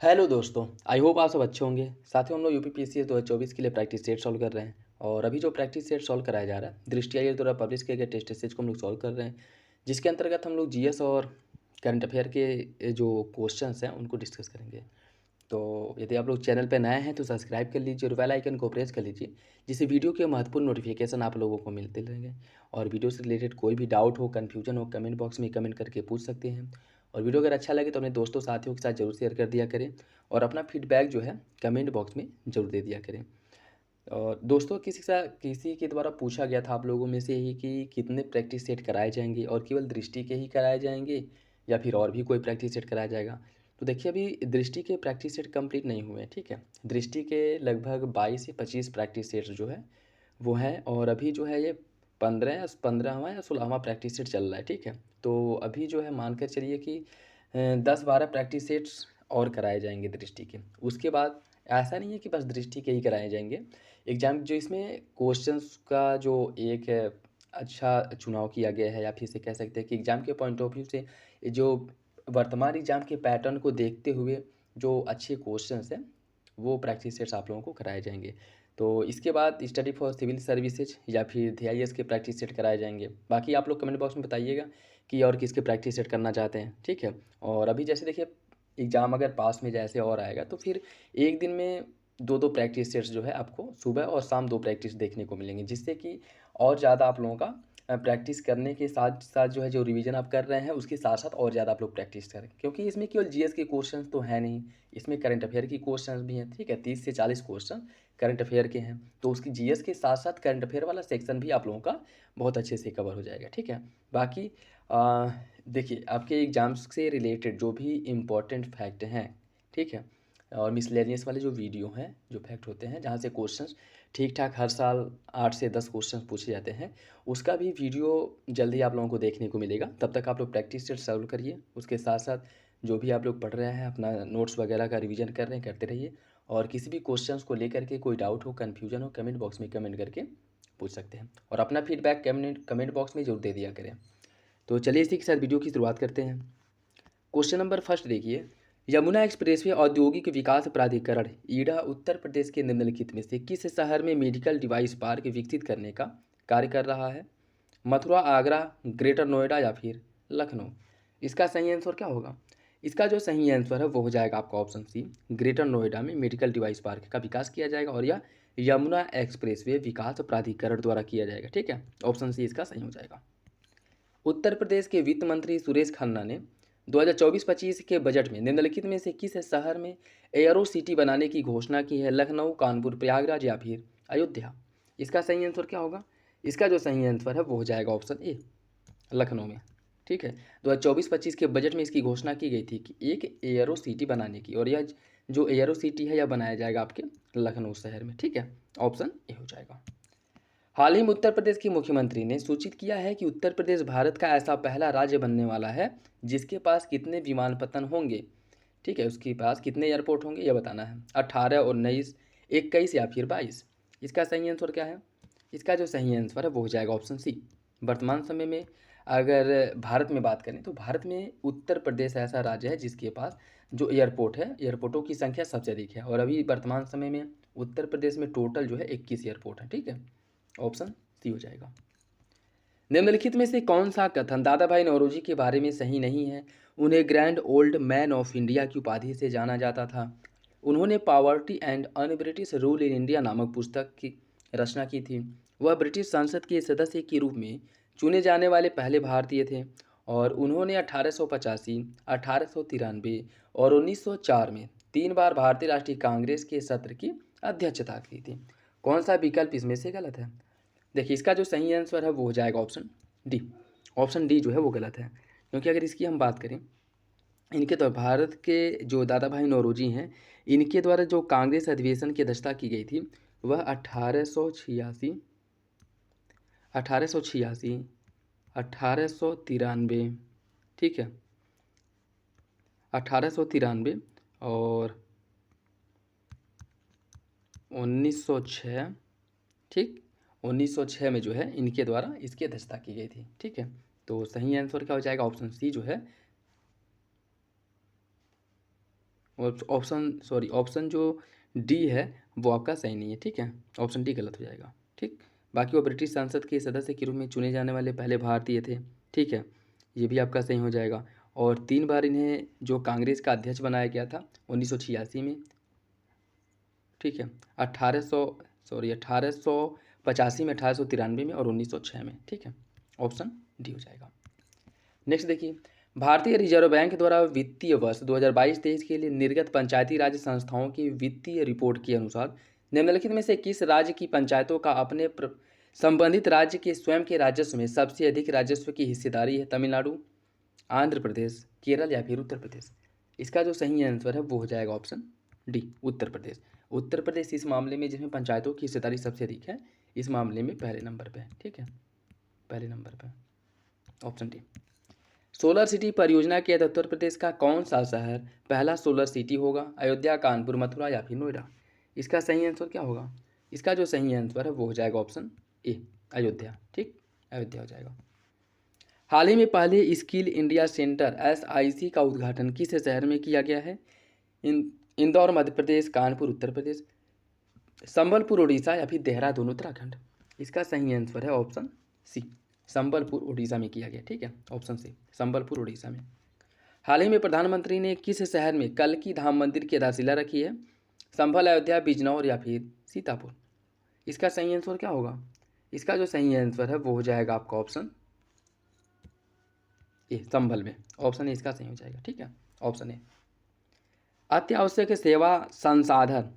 Hello दोस्तों, I hope आप सब अच्छे होंगे। साथियों, हम लोग यूपीपीएससी 2024 के लिए प्रैक्टिस सेट सॉल्व कर रहे हैं और अभी जो प्रैक्टिस सेट सॉल्व कराया जा रहा है दृष्टि आयोग द्वारा पब्लिश किए गए टेस्ट सीरीज को हम लोग सॉल्व कर रहे हैं, जिसके अंतर्गत हम लोग जीएस और करंट अफेयर के जो क्वेश्चंस हैं उनको डिस्कस करेंगे। तो यदि आप लोग चैनल पर नए हैं तो सब्सक्राइब कर लीजिए और बेल आइकन को प्रेस कर लीजिए, जिससे वीडियो के महत्वपूर्ण नोटिफिकेशन आप लोगों को मिलते रहेंगे। और वीडियो से रिलेटेड कोई भी डाउट हो, कन्फ्यूजन हो, कमेंट बॉक्स में कमेंट करके पूछ सकते हैं। और वीडियो अगर अच्छा लगे तो अपने दोस्तों साथियों के साथ जरूर शेयर कर दिया करें और अपना फीडबैक जो है कमेंट बॉक्स में ज़रूर दे दिया करें। और दोस्तों, किसी के द्वारा पूछा गया था आप लोगों में से ही कि कितने प्रैक्टिस सेट कराए जाएंगे और केवल दृष्टि के ही कराए जाएंगे या फिर और भी कोई प्रैक्टिस सेट कराया जाएगा। तो देखिए, अभी दृष्टि के प्रैक्टिस सेट कंप्लीट नहीं हुए हैं, ठीक है। दृष्टि के लगभग 22 से 25 प्रैक्टिस सेट्स जो है वो हैं और अभी जो है ये 15वां या 16वां प्रैक्टिस सेट चल रहा है, ठीक है। तो अभी जो है मानकर चलिए कि 10-12 प्रैक्टिस सेट्स और कराए जाएंगे दृष्टि के। उसके बाद ऐसा नहीं है कि बस दृष्टि के ही कराए जाएंगे एग्ज़ाम, जो इसमें क्वेश्चंस का जो एक अच्छा चुनाव किया गया है, या फिर से कह सकते हैं कि एग्ज़ाम के पॉइंट ऑफ व्यू से जो वर्तमान एग्ज़ाम के पैटर्न को देखते हुए जो अच्छे क्वेश्चंस हैं वो प्रैक्टिस सेट्स आप लोगों को कराए जाएंगे। तो इसके बाद स्टडी फॉर सिविल सर्विसेज या फिर DIS के प्रैक्टिस सेट कराए जाएंगे। बाकी आप लोग कमेंट बॉक्स में बताइएगा कि और किसके प्रैक्टिस सेट करना चाहते हैं, ठीक है। और अभी जैसे देखिए, एग्ज़ाम अगर पास में जैसे और आएगा तो फिर एक दिन में दो दो प्रैक्टिस सेट्स जो है आपको सुबह और शाम दो प्रैक्टिस देखने को मिलेंगे, जिससे कि और ज़्यादा आप लोगों का प्रैक्टिस करने के साथ साथ जो है जो रिवीजन आप कर रहे हैं उसके साथ साथ और ज़्यादा आप लोग प्रैक्टिस करें, क्योंकि इसमें केवल जीएस के क्वेश्चंस तो है नहीं, इसमें करंट अफेयर की क्वेश्चंस भी हैं, ठीक है। 30 से 40 क्वेश्चन करंट अफेयर के हैं, तो उसकी जीएस के साथ साथ करंट अफेयर वाला सेक्शन भी आप लोगों का बहुत अच्छे से कवर हो जाएगा, ठीक है। बाकी देखिए, आपके एग्ज़ाम्स से रिलेटेड जो भी इम्पोर्टेंट फैक्ट हैं, ठीक है, और मिसलेनियस वाले जो वीडियो हैं, जो फैक्ट होते हैं जहाँ से क्वेश्चंस ठीक ठाक हर साल 8 से 10 क्वेश्चंस पूछे जाते हैं, उसका भी वीडियो जल्दी आप लोगों को देखने को मिलेगा। तब तक आप लोग प्रैक्टिस सेट सॉल्व करिए, उसके साथ साथ जो भी आप लोग पढ़ रहे हैं अपना नोट्स वगैरह का रिवीजन कर रहे हैं करते रहिए। और किसी भी क्वेश्चंस को लेकर के कोई डाउट हो, कन्फ्यूजन हो, कमेंट बॉक्स में कमेंट करके पूछ सकते हैं और अपना फीडबैक कमेंट बॉक्स में जरूर दे दिया करें। तो चलिए इसी के साथ वीडियो की शुरुआत करते हैं। क्वेश्चन नंबर फर्स्ट देखिए, यमुना एक्सप्रेसवे औद्योगिक विकास प्राधिकरण ईडा उत्तर प्रदेश के निम्नलिखित में से किस शहर में मेडिकल डिवाइस पार्क विकसित करने का कार्य कर रहा है? मथुरा, आगरा, ग्रेटर नोएडा या फिर लखनऊ? इसका सही आंसर क्या होगा? इसका जो सही आंसर है वो हो जाएगा आपका ऑप्शन सी, ग्रेटर नोएडा में मेडिकल डिवाइस पार्क का विकास किया जाएगा और यह यमुना एक्सप्रेसवे विकास प्राधिकरण द्वारा किया जाएगा, ठीक है। ऑप्शन सी इसका सही हो जाएगा। उत्तर प्रदेश के वित्त मंत्री सुरेश खन्ना ने 2024-25 के बजट में निम्नलिखित में से किस शहर में एयरो सिटी बनाने की घोषणा की है? लखनऊ, कानपुर, प्रयागराज या फिर अयोध्या? इसका सही आंसर क्या होगा? इसका जो सही आंसर है वो हो जाएगा ऑप्शन ए, लखनऊ में, ठीक है। 2024-25 के बजट में इसकी घोषणा की गई थी कि एक एयरो सिटी बनाने की, और यह जो एयरो सिटी है यह बनाया जाएगा आपके लखनऊ शहर में, ठीक है। ऑप्शन ए हो जाएगा। हाल ही में उत्तर प्रदेश के मुख्यमंत्री ने सूचित किया है कि उत्तर प्रदेश भारत का ऐसा पहला राज्य बनने वाला है जिसके पास कितने विमानपत्तन होंगे, ठीक है। उसके पास कितने एयरपोर्ट होंगे यह बताना है, 18, 19, 21 या फिर 22? इसका सही आंसर क्या है? इसका जो सही आंसर है वो हो जाएगा ऑप्शन सी। वर्तमान समय में अगर भारत में बात करें तो भारत में उत्तर प्रदेश ऐसा राज्य है जिसके पास जो एयरपोर्ट है, एयरपोर्टों की संख्या सबसे अधिक है, और अभी वर्तमान समय में उत्तर प्रदेश में टोटल जो है 21 एयरपोर्ट है, ठीक है। ऑप्शन सी हो जाएगा। निम्नलिखित में से कौन सा कथन दादा भाई नौरोजी के बारे में सही नहीं है? उन्हें grand old man of India की उपाधि से जाना जाता था। उन्होंने poverty and un British rule in India नामक पुस्तक की रचना की थी। वह ब्रिटिश संसद के सदस्य के रूप में चुने जाने वाले पहले भारतीय थे और उन्होंने 1885, 1893 और 1904 में 3 बार भारतीय राष्ट्रीय कांग्रेस के सत्र की अध्यक्षता की थी। कौन सा विकल्प इसमें से गलत है? देखिए, इसका जो सही आंसर है वो हो जाएगा ऑप्शन डी। ऑप्शन डी जो है वो गलत है, क्योंकि अगर इसकी हम बात करें, इनके तो भारत के जो दादा भाई नौरोजी हैं, इनके द्वारा जो कांग्रेस अधिवेशन की अध्यक्षता की गई थी वह 1886, 1886, 1893, ठीक है, 1893 और 1906, ठीक, 1906 में जो है इनके द्वारा इसकी अध्यक्षता की गई थी, ठीक है। तो सही आंसर क्या हो जाएगा? ऑप्शन सी जो है ऑप्शन जो डी है वो आपका सही नहीं है, ठीक है, ऑप्शन डी गलत हो जाएगा, ठीक। बाकी वो ब्रिटिश संसद के सदस्य के रूप में चुने जाने वाले पहले भारतीय थे, ठीक है, ये भी आपका सही हो जाएगा। और 3 बार इन्हें जो कांग्रेस का अध्यक्ष बनाया गया था 1986 में, ठीक है, 1885 में, 1893 में और 1906 में, ठीक है, ऑप्शन डी हो जाएगा। नेक्स्ट देखिए, भारतीय रिजर्व बैंक द्वारा वित्तीय वर्ष 2022-23 के लिए निर्गत पंचायती राज संस्थाओं की वित्तीय रिपोर्ट के अनुसार निम्नलिखित में से किस राज्य की पंचायतों का अपने संबंधित राज्य के स्वयं के राजस्व में सबसे अधिक राजस्व की हिस्सेदारी है? तमिलनाडु, आंध्र प्रदेश, केरल या फिर उत्तर प्रदेश? इसका जो सही आंसर है वो हो जाएगा ऑप्शन डी, उत्तर प्रदेश। उत्तर प्रदेश इस मामले में जिसमें पंचायतों की हिस्सेदारी सबसे अधिक है, इस मामले में पहले नंबर पे है, ठीक है, पहले नंबर पे, ऑप्शन डी। सोलर सिटी परियोजना के तहत उत्तर प्रदेश का कौन सा शहर पहला सोलर सिटी होगा? अयोध्या, कानपुर, मथुरा या फिर नोएडा? इसका सही आंसर क्या होगा? इसका जो सही आंसर है वो हो जाएगा ऑप्शन ए, अयोध्या, ठीक, अयोध्या हो जाएगा। हाल ही में पहले स्किल इंडिया सेंटर SIC का उद्घाटन किस शहर में किया गया है? इंदौर मध्य प्रदेश, कानपुर उत्तर प्रदेश, संबलपुर उड़ीसा या फिर देहरादून उत्तराखंड? इसका सही आंसर है ऑप्शन सी, संबलपुर उड़ीसा में किया गया, ठीक है, ऑप्शन सी, संबलपुर उड़ीसा में। हाल ही में प्रधानमंत्री ने किस शहर में कल्की धाम मंदिर की आधारशिला रखी है? संभल, अयोध्या, बिजनौर या फिर सीतापुर? इसका सही आंसर क्या होगा? इसका जो सही आंसर है वो हो जाएगा आपका ऑप्शन ए, संभल में, ऑप्शन ए इसका सही हो जाएगा, ठीक है, ऑप्शन ए। अति आवश्यक सेवा संसाधन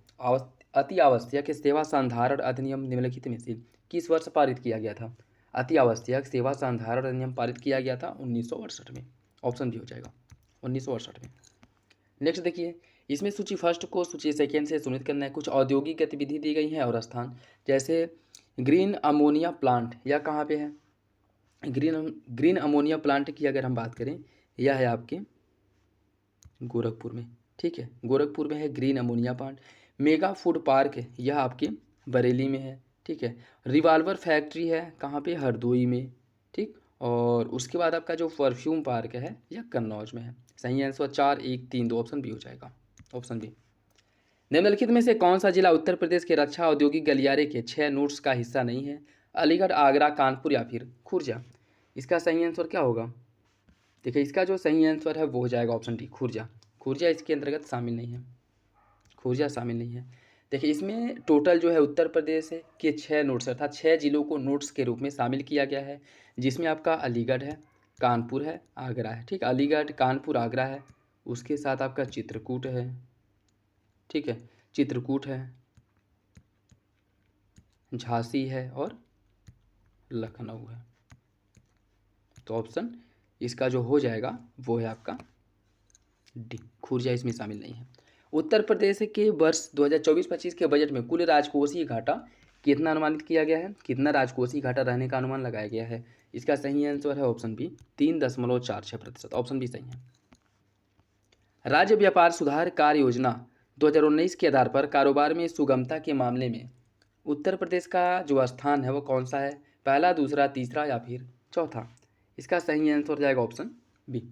अति आवश्यक सेवा संधारण अधिनियम निम्नलिखित में से किस वर्ष पारित किया गया था? अति आवश्यक सेवा संधारण अधिनियम पारित किया गया था 1968 में, ऑप्शन भी हो जाएगा 1968 में। नेक्स्ट देखिए, इसमें सूची फर्स्ट को सूची सेकेंड से सुनिश्चित करना है। कुछ औद्योगिक गतिविधि दी गई हैं और स्थान, जैसे ग्रीन अमोनिया प्लांट, यह कहाँ पे है? ग्रीन अमोनिया प्लांट की अगर हम बात करें, यह है आपके गोरखपुर में, ठीक है, गोरखपुर में है green ammonia plant. Mega food park है, यह आपके बरेली में है, ठीक है। रिवाल्वर फैक्ट्री है कहाँ पे? हरदोई में, ठीक। और उसके बाद आपका जो परफ्यूम पार्क है यह कन्नौज में है। सही आंसर 4, 1, 3, 2 ऑप्शन बी हो जाएगा, ऑप्शन बी। निम्नलिखित में से कौन सा जिला उत्तर प्रदेश के रक्षा औद्योगिक गलियारे के 6 नोड्स का हिस्सा नहीं है? अलीगढ़, आगरा, कानपुर या फिर खुर्जा? इसका सही आंसर क्या होगा? देखिए, इसका जो सही आंसर है वो हो जाएगा ऑप्शन डी, खुर्जा। खुर्जा इसके अंतर्गत शामिल नहीं है, खुर्जा शामिल नहीं है। देखिए, इसमें टोटल जो है उत्तर प्रदेश के 6 नोड्स अर्थात 6 जिलों को नोड्स के रूप में शामिल किया गया है, जिसमें आपका अलीगढ़ है, कानपुर है, आगरा है, ठीक। अलीगढ़, कानपुर, आगरा है, उसके साथ आपका चित्रकूट है, ठीक है, चित्रकूट है, झांसी है और लखनऊ है। तो ऑप्शन इसका जो हो जाएगा वो है आपका डी, खुर्जा इसमें शामिल नहीं है। उत्तर प्रदेश के वर्ष 2024-25 के बजट में कुल राजकोषीय घाटा कितना अनुमानित किया गया है? कितना राजकोषीय घाटा रहने का अनुमान लगाया गया है? इसका सही आंसर है ऑप्शन बी, 3.46%, ऑप्शन बी सही है। राज्य व्यापार सुधार कार्य योजना 2019 के आधार पर कारोबार में सुगमता के मामले में उत्तर प्रदेश का जो स्थान है वो कौन सा है? पहला, दूसरा, तीसरा या फिर चौथा? इसका सही आंसर हो जाएगा ऑप्शन बी,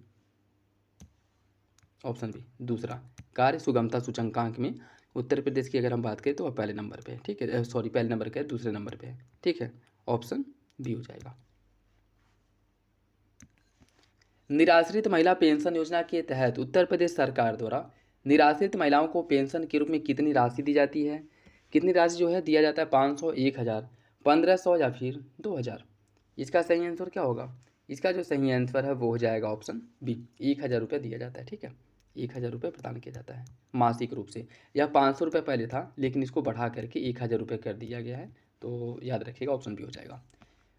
ऑप्शन बी, दूसरा। कार्य सुगमता सूचकांक में उत्तर प्रदेश की अगर हम बात करें तो वह पहले नंबर पे है, ठीक है, सॉरी पहले नंबर का है, दूसरे नंबर पे है, ठीक है, ऑप्शन बी हो जाएगा। निराश्रित महिला पेंशन योजना के तहत उत्तर प्रदेश सरकार द्वारा निराश्रित महिलाओं को पेंशन के रूप में कितनी राशि दी जाती है? कितनी राशि जो है दिया जाता है? 500, 1000, 1500 या फिर 2000? इसका सही आंसर क्या होगा? इसका जो सही आंसर है वो हो जाएगा ऑप्शन बी, 1000 रुपये दिया जाता है, ठीक है, 1000 रुपये प्रदान किया जाता है मासिक रूप से। यह 500 रुपये पहले था, लेकिन इसको बढ़ा करके 1000 रुपये कर दिया गया है, तो याद रखिएगा ऑप्शन बी हो जाएगा।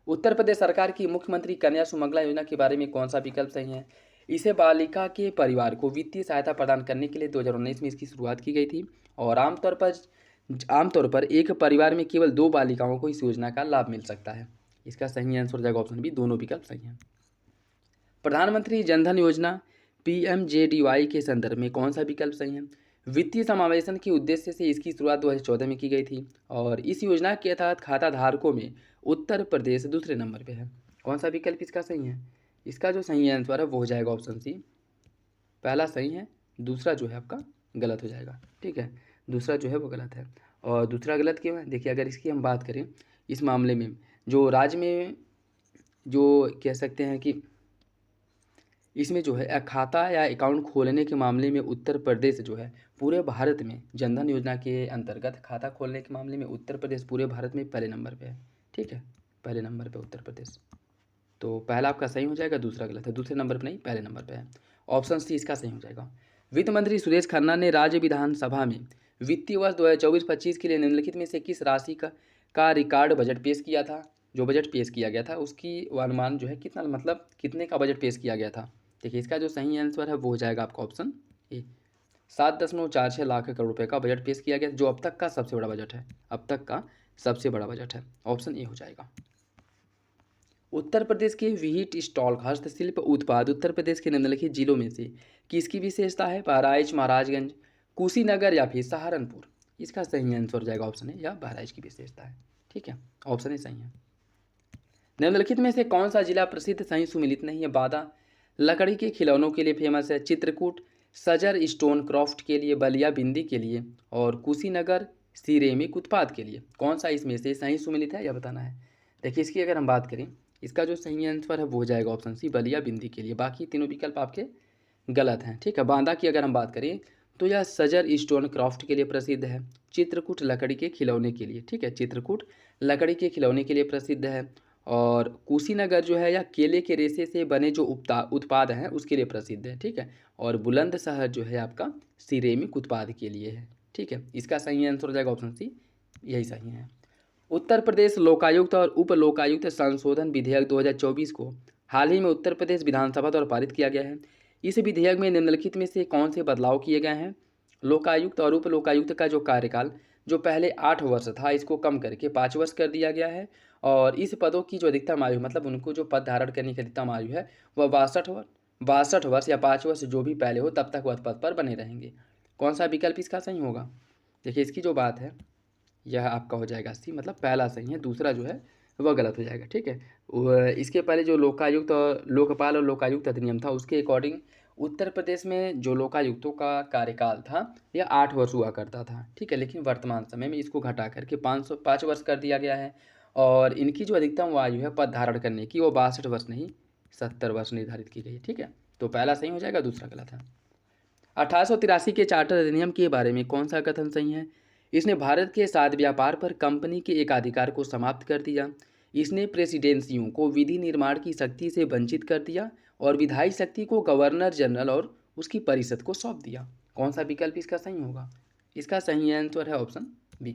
उत्तर प्रदेश सरकार की मुख्यमंत्री कन्या सुमंगला योजना के बारे में कौन सा विकल्प सही है? इसे बालिका के परिवार को वित्तीय सहायता प्रदान करने के लिए 2019 में इसकी शुरुआत की गई थी और आमतौर पर एक परिवार में केवल 2 बालिकाओं को इस योजना का लाभ मिल सकता है। इसका सही आंसर हो जाएगा ऑप्शन बी, दोनों विकल्प सही हैं। प्रधानमंत्री जनधन योजना PMJDY के संदर्भ में कौन सा विकल्प सही है? वित्तीय समावेशन के उद्देश्य से इसकी शुरुआत 2014 में की गई थी और इस योजना के तहत खाता धारकों में उत्तर प्रदेश दूसरे नंबर पे है। कौन सा विकल्प इसका सही है? इसका जो सही आंसर है वो हो जाएगा ऑप्शन सी, पहला सही है, दूसरा जो है आपका गलत हो जाएगा, ठीक है। दूसरा जो है वो गलत है। और दूसरा गलत क्यों है? देखिए, अगर इसकी हम बात करें इस मामले में, जो राज्य में जो कह सकते हैं कि इसमें जो है खाता या अकाउंट खोलने के मामले में उत्तर प्रदेश जो है पूरे भारत में जनधन योजना के अंतर्गत खाता खोलने के मामले में उत्तर प्रदेश पूरे भारत में पहले नंबर पे है, ठीक है। पहले नंबर पे उत्तर प्रदेश। तो पहला आपका सही हो जाएगा, दूसरा गलत है। दूसरे नंबर पर नहीं, पहले नंबर पे है। ऑप्शन सी इसका सही हो जाएगा। वित्त मंत्री सुरेश खन्ना ने राज्य विधानसभा में वित्तीय वर्ष 2024-25 के लिए निम्नलिखित में से किस राशि का रिकॉर्ड बजट पेश किया था? जो बजट पेश किया गया था उसकी अनुमान जो है कितना, मतलब कितने का बजट पेश किया गया था? देखिए, इसका जो सही आंसर है वो हो जाएगा आपका ऑप्शन ए। 7.46 लाख करोड़ रुपए का बजट पेश किया गया, जो अब तक का सबसे बड़ा बजट है। अब तक का सबसे बड़ा बजट है। ऑप्शन ए हो जाएगा। उत्तर प्रदेश के विहिट स्टॉल हस्तशिल्प उत्पाद उत्तर प्रदेश के निम्नलिखित जिलों में से किसकी विशेषता है? बहराइच, महाराजगंज, कुशीनगर या फिर सहारनपुर? इसका सही आंसर हो जाएगा ऑप्शन ए, या बहराइच की विशेषता है, ठीक है। ऑप्शन ए सही है। निम्नलिखित में से कौन सा जिला प्रसिद्ध सही सुमिलित नहीं है? बादा लकड़ी के खिलौनों के लिए फेमस है, चित्रकूट सजर स्टोन क्राफ्ट के लिए, बलिया बिंदी के लिए, और कुशीनगर सिरेमिक उत्पाद के लिए। कौन सा इसमें से सही सुमिलित है, यह बताना है। देखिए, इसकी अगर हम बात करें, इसका जो सही आंसर है वो हो जाएगा ऑप्शन सी, बलिया बिंदी के लिए। बाकी तीनों विकल्प आपके गलत हैं, ठीक है। बांदा की अगर हम बात करें तो यह सजर स्टोन क्राफ्ट के लिए प्रसिद्ध है, चित्रकूट लकड़ी के खिलौने के लिए, ठीक है। चित्रकूट लकड़ी के खिलौने के लिए प्रसिद्ध है, और कुशीनगर जो है या केले के रेशे से बने जो उत्पाद हैं उसके लिए प्रसिद्ध है, ठीक है। और बुलंदशहर जो है आपका सिरेमिक उत्पाद के लिए है, ठीक है। इसका सही आंसर हो जाएगा ऑप्शन सी, यही सही है। उत्तर प्रदेश लोकायुक्त और उप लोकायुक्त संशोधन विधेयक 2024 को हाल ही में उत्तर प्रदेश विधानसभा द्वारा पारित किया गया है। इस विधेयक में निम्नलिखित में से कौन से बदलाव किए गए हैं? लोकायुक्त और उप लोकायुक्त का जो कार्यकाल जो पहले 8 वर्ष था, इसको कम करके 5 वर्ष कर दिया गया है। और इस पदों की जो अधिकतम आयु, मतलब उनको जो पद धारण करने की अधिकतम आयु है वह 62 वर्ष या 5 वर्ष जो भी पहले हो तब तक वह पद पर बने रहेंगे। कौन सा विकल्प इसका सही होगा? देखिए, इसकी जो बात है यह आपका हो जाएगा सी, मतलब पहला सही है, दूसरा जो है वह गलत हो जाएगा, ठीक है। इसके पहले जो लोकायुक्त और लोकपाल और लोकायुक्त अधिनियम था उसके अकॉर्डिंग उत्तर प्रदेश में जो लोकायुक्तों का कार्यकाल था यह 8 वर्ष हुआ करता था, ठीक है। लेकिन वर्तमान समय में इसको घटा करके 505 वर्ष कर दिया गया है। और इनकी जो अधिकतम आयु है पद धारण करने की वो 62 वर्ष नहीं 70 वर्ष निर्धारित की गई है, ठीक है। तो पहला सही हो जाएगा, दूसरा गलत है। 1883 के चार्टर अधिनियम के बारे में कौन सा कथन सही है? इसने भारत के साथ व्यापार पर कंपनी के एकाधिकार को समाप्त कर दिया। इसने प्रेसिडेंसियों को विधि निर्माण की शक्ति से वंचित कर दिया और विधायी शक्ति को गवर्नर जनरल और उसकी परिषद को सौंप दिया। कौन सा विकल्प इसका सही होगा? इसका सही आंसर है ऑप्शन बी,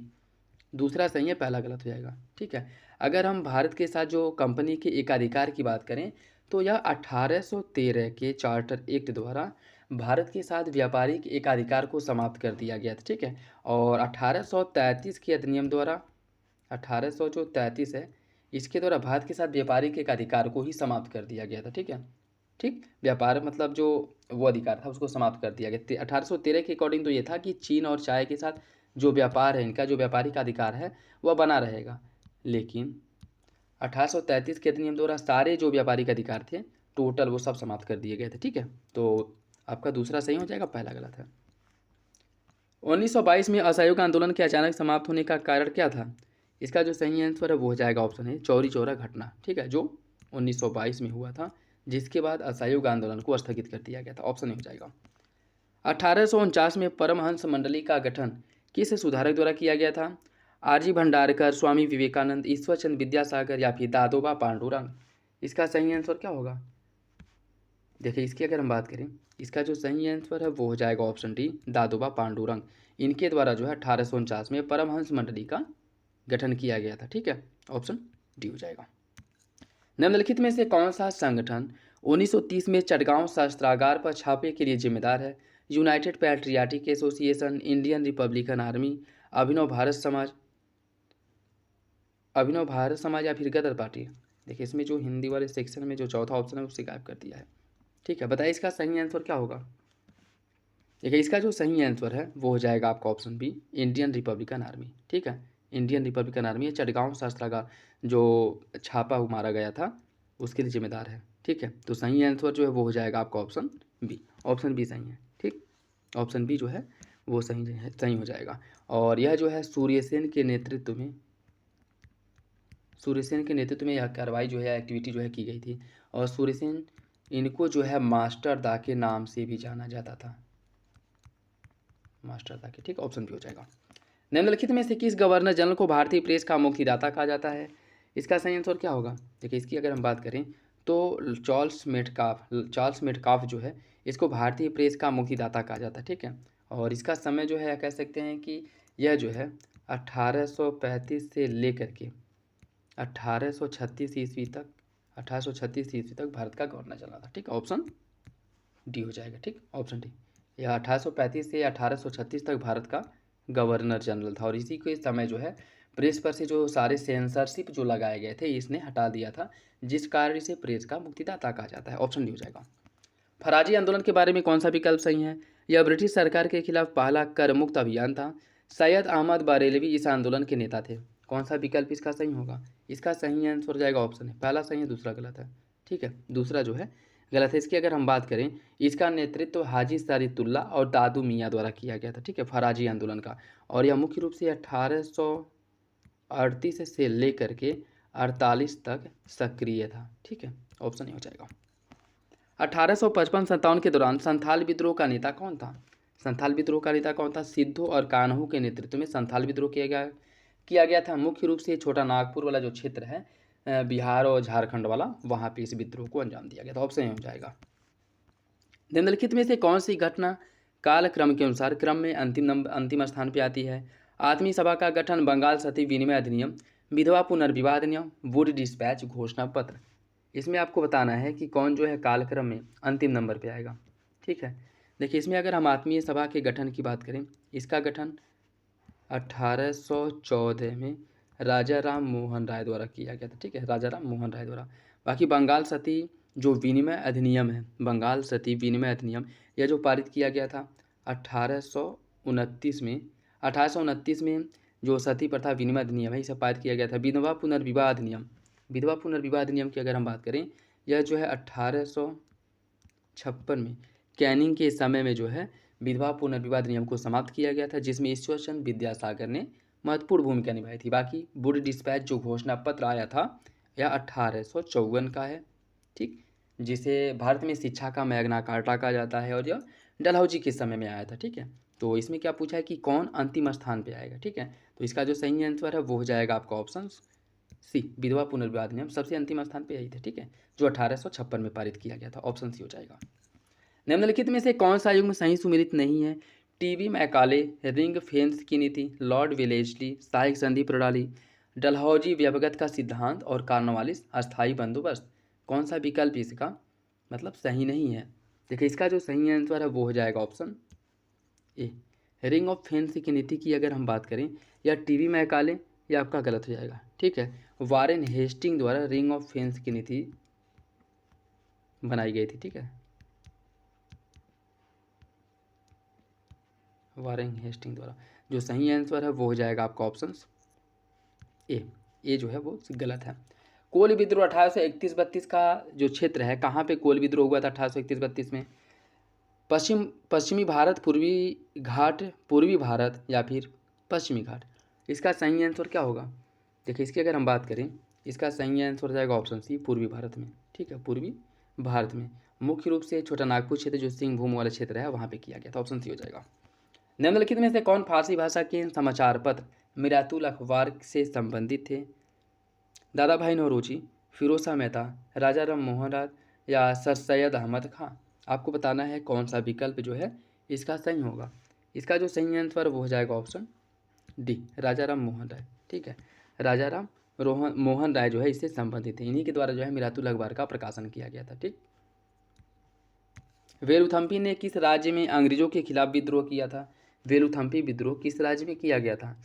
दूसरा सही है, पहला गलत हो जाएगा, ठीक है। अगर हम भारत के साथ जो कंपनी के एकाधिकार की बात करें तो यह 1813 के चार्टर एक्ट द्वारा भारत के साथ व्यापारिक एकाधिकार को समाप्त कर दिया गया था, ठीक है। और 1833 के अधिनियम द्वारा 1833 है, इसके द्वारा भारत के साथ व्यापारिक एकाधिकार को ही समाप्त कर दिया गया था, ठीक है। ठीक, व्यापार मतलब जो वो अधिकार था उसको समाप्त कर दिया गया। 1813 के अकॉर्डिंग तो ये था कि चीन और चाय के साथ जो व्यापार है, इनका जो व्यापारिक अधिकार है वह बना रहेगा। लेकिन 1833 के अधिनियम द्वारा सारे जो व्यापारिक अधिकार थे टोटल वो सब समाप्त कर दिए गए थे, ठीक है। तो आपका दूसरा सही हो जाएगा, पहला गलत है। 1922 में असहयोग आंदोलन के अचानक समाप्त होने का कारण क्या था? इसका जो सही आंसर है वो हो जाएगा ऑप्शन है चौरी चौरा घटना, ठीक है, जो 1922 में हुआ था, जिसके बाद असहयोग आंदोलन को स्थगित कर दिया गया था। ऑप्शन हो जाएगा। 1849 में परमहंस मंडली का गठन किस सुधारक द्वारा किया गया था? आरजी भंडारकर, स्वामी विवेकानंद, ईश्वरचंद विद्यासागर या फिर दादोबा पांडुरंग? इसका सही आंसर क्या होगा? देखिए, इसकी अगर हम बात करें, इसका जो सही आंसर है वो हो जाएगा ऑप्शन डी, दादोबा पांडुरंग। इनके द्वारा जो है 1849 में परमहंस मंडली का गठन किया गया था, ठीक है। ऑप्शन डी हो जाएगा। निम्नलिखित में से कौन सा संगठन 1930 में चटगांव शस्त्रागार पर छापे के लिए जिम्मेदार है? United Patriotic Association, Indian Republican Army, Abhinav Bharat Samaj, या फिर गदर पार्टी? देखिए, इसमें जो हिंदी वाले सेक्शन में जो चौथा ऑप्शन है उससे गायब कर दिया है, ठीक है। बताइए इसका सही आंसर क्या होगा? देखिए, इसका जो सही आंसर है वो हो जाएगा आपका option B, Indian Republican Army, ठीक है। इंडियन रिपब्लिकन आर्मी चटगांव शस्त्रागार जो छापा मारा गया था उसके लिए जिम्मेदार है, ठीक है। तो सही आंसर जो है वो हो जाएगा आपका ऑप्शन बी। ऑप्शन बी सही है, ठीक। ऑप्शन बी जो है वो सही हो जाएगा। और यह जो है सूर्यसेन के नेतृत्व में यह कार्रवाई जो है, एक्टिविटी जो है की गई थी। और सूर्यसेन, इनको जो है मास्टर दा के नाम से भी जाना जाता था, मास्टर दा के। ठीक, ऑप्शन भी हो जाएगा। निम्नलिखित में से किस गवर्नर जनरल को भारतीय प्रेस का मुक्तिदाता कहा जाता है? इसका सही आंसर क्या होगा? देखिए, इसकी अगर हम बात करें तो चार्ल्स मेटकाफ जो है, इसको भारतीय प्रेस का मुक्तिदाता कहा जाता है। ठीक है। और इसका समय जो है, कह सकते हैं कि यह जो है 1835 से लेकर के 1836 ईस्वी तक भारत का गवर्नर चला था। ठीक, ऑप्शन डी हो जाएगा। ठीक, ऑप्शन डी। यह 1835 से 1836 तक भारत का गवर्नर जनरल था। और इसी के समय जो है प्रेस पर से जो सारे सेंसरशिप जो लगाए गए थे, इसने हटा दिया था, जिस कारण इसे प्रेस का मुक्तिदाता कहा जाता है। ऑप्शन डी हो जाएगा। फराजी आंदोलन के बारे में कौन सा विकल्प सही है? यह ब्रिटिश सरकार के खिलाफ पहला कर मुक्त अभियान था। सैयद अहमद बरेलवी इस आंदोलन के नेता थे। कौन सा विकल्प इसका सही होगा? इसका सही आंसर हो जाएगा ऑप्शन है, पहला सही है, दूसरा गलत है। ठीक है, दूसरा जो है गलत है। इसकी अगर हम बात करें, इसका नेतृत्व हाजी सारितुल्ला और दादू मियाँ द्वारा किया गया था। ठीक है, फराजी आंदोलन का। और यह मुख्य रूप से 1838 से लेकर के 48 तक सक्रिय था। ठीक है, ऑप्शन ही हो जाएगा। 1855-57 के दौरान संथाल विद्रोह का नेता कौन था? सिद्धू और कान्हू के नेतृत्व में संथाल विद्रोह किया गया था। मुख्य रूप से छोटा नागपुर वाला जो क्षेत्र है, बिहार और झारखंड वाला, वहाँ पे इस विद्रोह को अंजाम दिया गया था। ऑप्शन हो जाएगा। निम्नलिखित में से कौन सी घटना कालक्रम के अनुसार क्रम में अंतिम स्थान पे आती है? आत्मीय सभा का गठन, बंगाल सती विनिमय अधिनियम, विधवा पुनर्विवाह अधिनियम, वुड डिस्पैच घोषणा पत्र। इसमें आपको बताना है कि कौन जो है कालक्रम में अंतिम नंबर पे आएगा। ठीक है, देखिए, इसमें अगर हम आत्मीय सभा के गठन की बात करें, इसका गठन 1814 में राजा राम मोहन राय द्वारा किया गया था। ठीक है, राजा राम मोहन राय द्वारा। बाकी बंगाल सती जो विनिमय अधिनियम है, बंगाल सती विनिमय अधिनियम, यह जो पारित किया गया था 1829 में, 1829 में जो सती प्रथा विनिमय अधिनियम है, इसे पारित किया गया था। विधवा पुनर्विवाह अधिनियम की अगर हम बात करें, यह जो है 1856 में कैनिंग के समय में जो है विधवा पुनर्विवाह अधिनियम को समाप्त किया गया था, जिसमें ईश्वरचंद्र विद्यासागर ने महत्वपूर्ण भूमिका निभाई थी। बाकी वुड डिस्पैच जो घोषणा पत्र आया था, यह 1854 का है। ठीक, जिसे भारत में शिक्षा का मैग्ना कार्टा कहा जाता है, और यह डलहौजी के समय में आया था। ठीक है, तो इसमें क्या पूछा है कि कौन अंतिम स्थान पे आएगा। ठीक है, तो इसका जो सही आंसर है वो हो जाएगा आपका ऑप्शन सी, विधवा पुनर्विवाह अधिनियम सबसे अंतिम स्थान पे आई थी। ठीक है, जो 1856 में पारित किया गया था। ऑप्शन सी हो जाएगा। निम्नलिखित में से कौन सा युग्म सही सुमेलित नहीं है? टीवी मैकाले, रिंग फेंस की नीति, लॉर्ड वेलेस्ली, सहायक संधि प्रणाली, डलहौजी व्यवगत का सिद्धांत और कार्नवालिस अस्थायी बंदोबस्त। कौन सा विकल्प इसका मतलब सही नहीं है? देखिए, इसका जो सही आंसर है वो हो जाएगा option A, ring of fence की नीति की अगर हम बात करें, या टीवी मैकाले, ये आपका गलत हो जाएगा। ठीक है, वारेन हेस्टिंग द्वारा रिंग ऑफ फेंस की नीति बनाई गई थी। ठीक है, वारेन हेस्टिंग द्वारा। जो सही आंसर है वो हो जाएगा आपका ऑप्शन ए जो है वो गलत है। कोल विद्रोह 1831-32 का जो क्षेत्र है, कहाँ पे कोल विद्रोह हुआ था 1831-32 में? पश्चिमी भारत, पूर्वी भारत या फिर पश्चिमी घाट? इसका सही आंसर क्या होगा? देखिए, इसकी अगर हम बात करें, इसका सही आंसर हो जाएगा ऑप्शन सी, पूर्वी भारत में। ठीक है, पूर्वी भारत में, मुख्य रूप से छोटा नागपुर क्षेत्र जो सिंहभूम वाला क्षेत्र है, वहाँ पे किया गया था। ऑप्शन सी हो जाएगा। निम्नलिखित में से कौन फारसी भाषा के समाचार पत्र मिरातुल अखबार से संबंधित थे? दादा भाई नौरोजी, फिरोज मेहता, राजा राम मोहन राय या सर सैयद अहमद खां? आपको बताना है कौन सा विकल्प जो है इसका सही होगा। इसका जो सही आंसर वो हो जाएगा ऑप्शन डी, राजा राम मोहन राय। ठीक है, राजा राम मोहन राय जो है इससे संबंधित है। इन्हीं के द्वारा जो है मिरातुल अखबार का प्रकाशन किया गया था। ठीक, वेलुथम्पी ने किस राज्य में अंग्रेजों के खिलाफ विद्रोह किया था? वेलुथम्पी विद्रोह किस राज्य में किया गया था?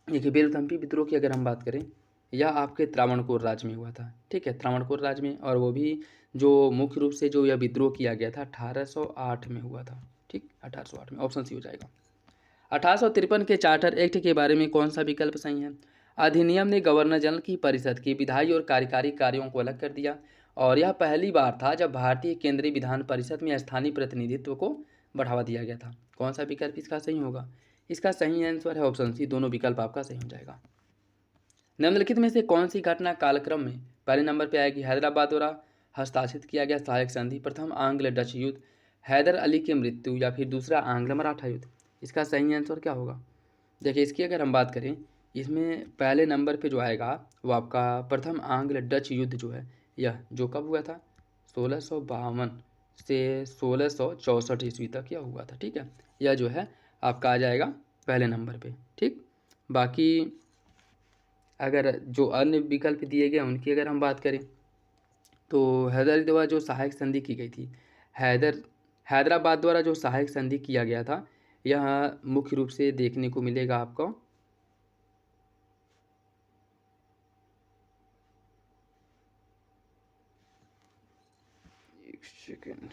देखिए, वेलुथम्पी विद्रोह की अगर हम बात करें, यह आपके त्रावणकोर राज्य में हुआ था। ठीक है, त्रावणकोर राज्य में, और वो भी जो मुख्य रूप से जो यह विद्रोह किया गया था 1808 में हुआ था। ठीक, 1808 में, ऑप्शन सी हो जाएगा। 1853 के चार्टर एक्ट के बारे में कौन सा विकल्प सही है? अधिनियम ने गवर्नर जनरल की परिषद की विधायी और कार्यकारी कार्यों को अलग कर दिया, और यह पहली बार था जब भारतीय केंद्रीय विधान परिषद में स्थानीय प्रतिनिधित्व को बढ़ावा दिया गया था। कौन सा विकल्प इसका सही होगा? इसका सही आंसर है ऑप्शन सी, दोनों विकल्प आपका सही हो जाएगा। निम्नलिखित में से कौन सी घटना कालक्रम में पहले नंबर पे आएगी? हैदराबाद द्वारा हस्ताक्षरित किया गया सहायक संधि, प्रथम आंग्ल डच युद्ध, हैदर अली की मृत्यु, या फिर दूसरा आंग्ल मराठा युद्ध। इसका सही आंसर क्या होगा? देखिए, इसकी अगर हम बात करें, इसमें पहले नंबर पे जो आएगा वो आपका प्रथम आंग्ल डच युद्ध जो है, यह जो कब हुआ था? 1652 से 1664 ईस्वी तक यह हुआ था। ठीक है, यह जो है आपका आ जाएगा पहले नंबर पे। ठीक, बाकी अगर जो अन्य विकल्प दिए गए उनकी अगर हम बात करें, तो हैदर द्वारा जो सहायक संधि की गई थी, हैदराबाद द्वारा जो सहायक संधि किया गया था, यह मुख्य रूप से देखने को मिलेगा आपको एक सेकेंड।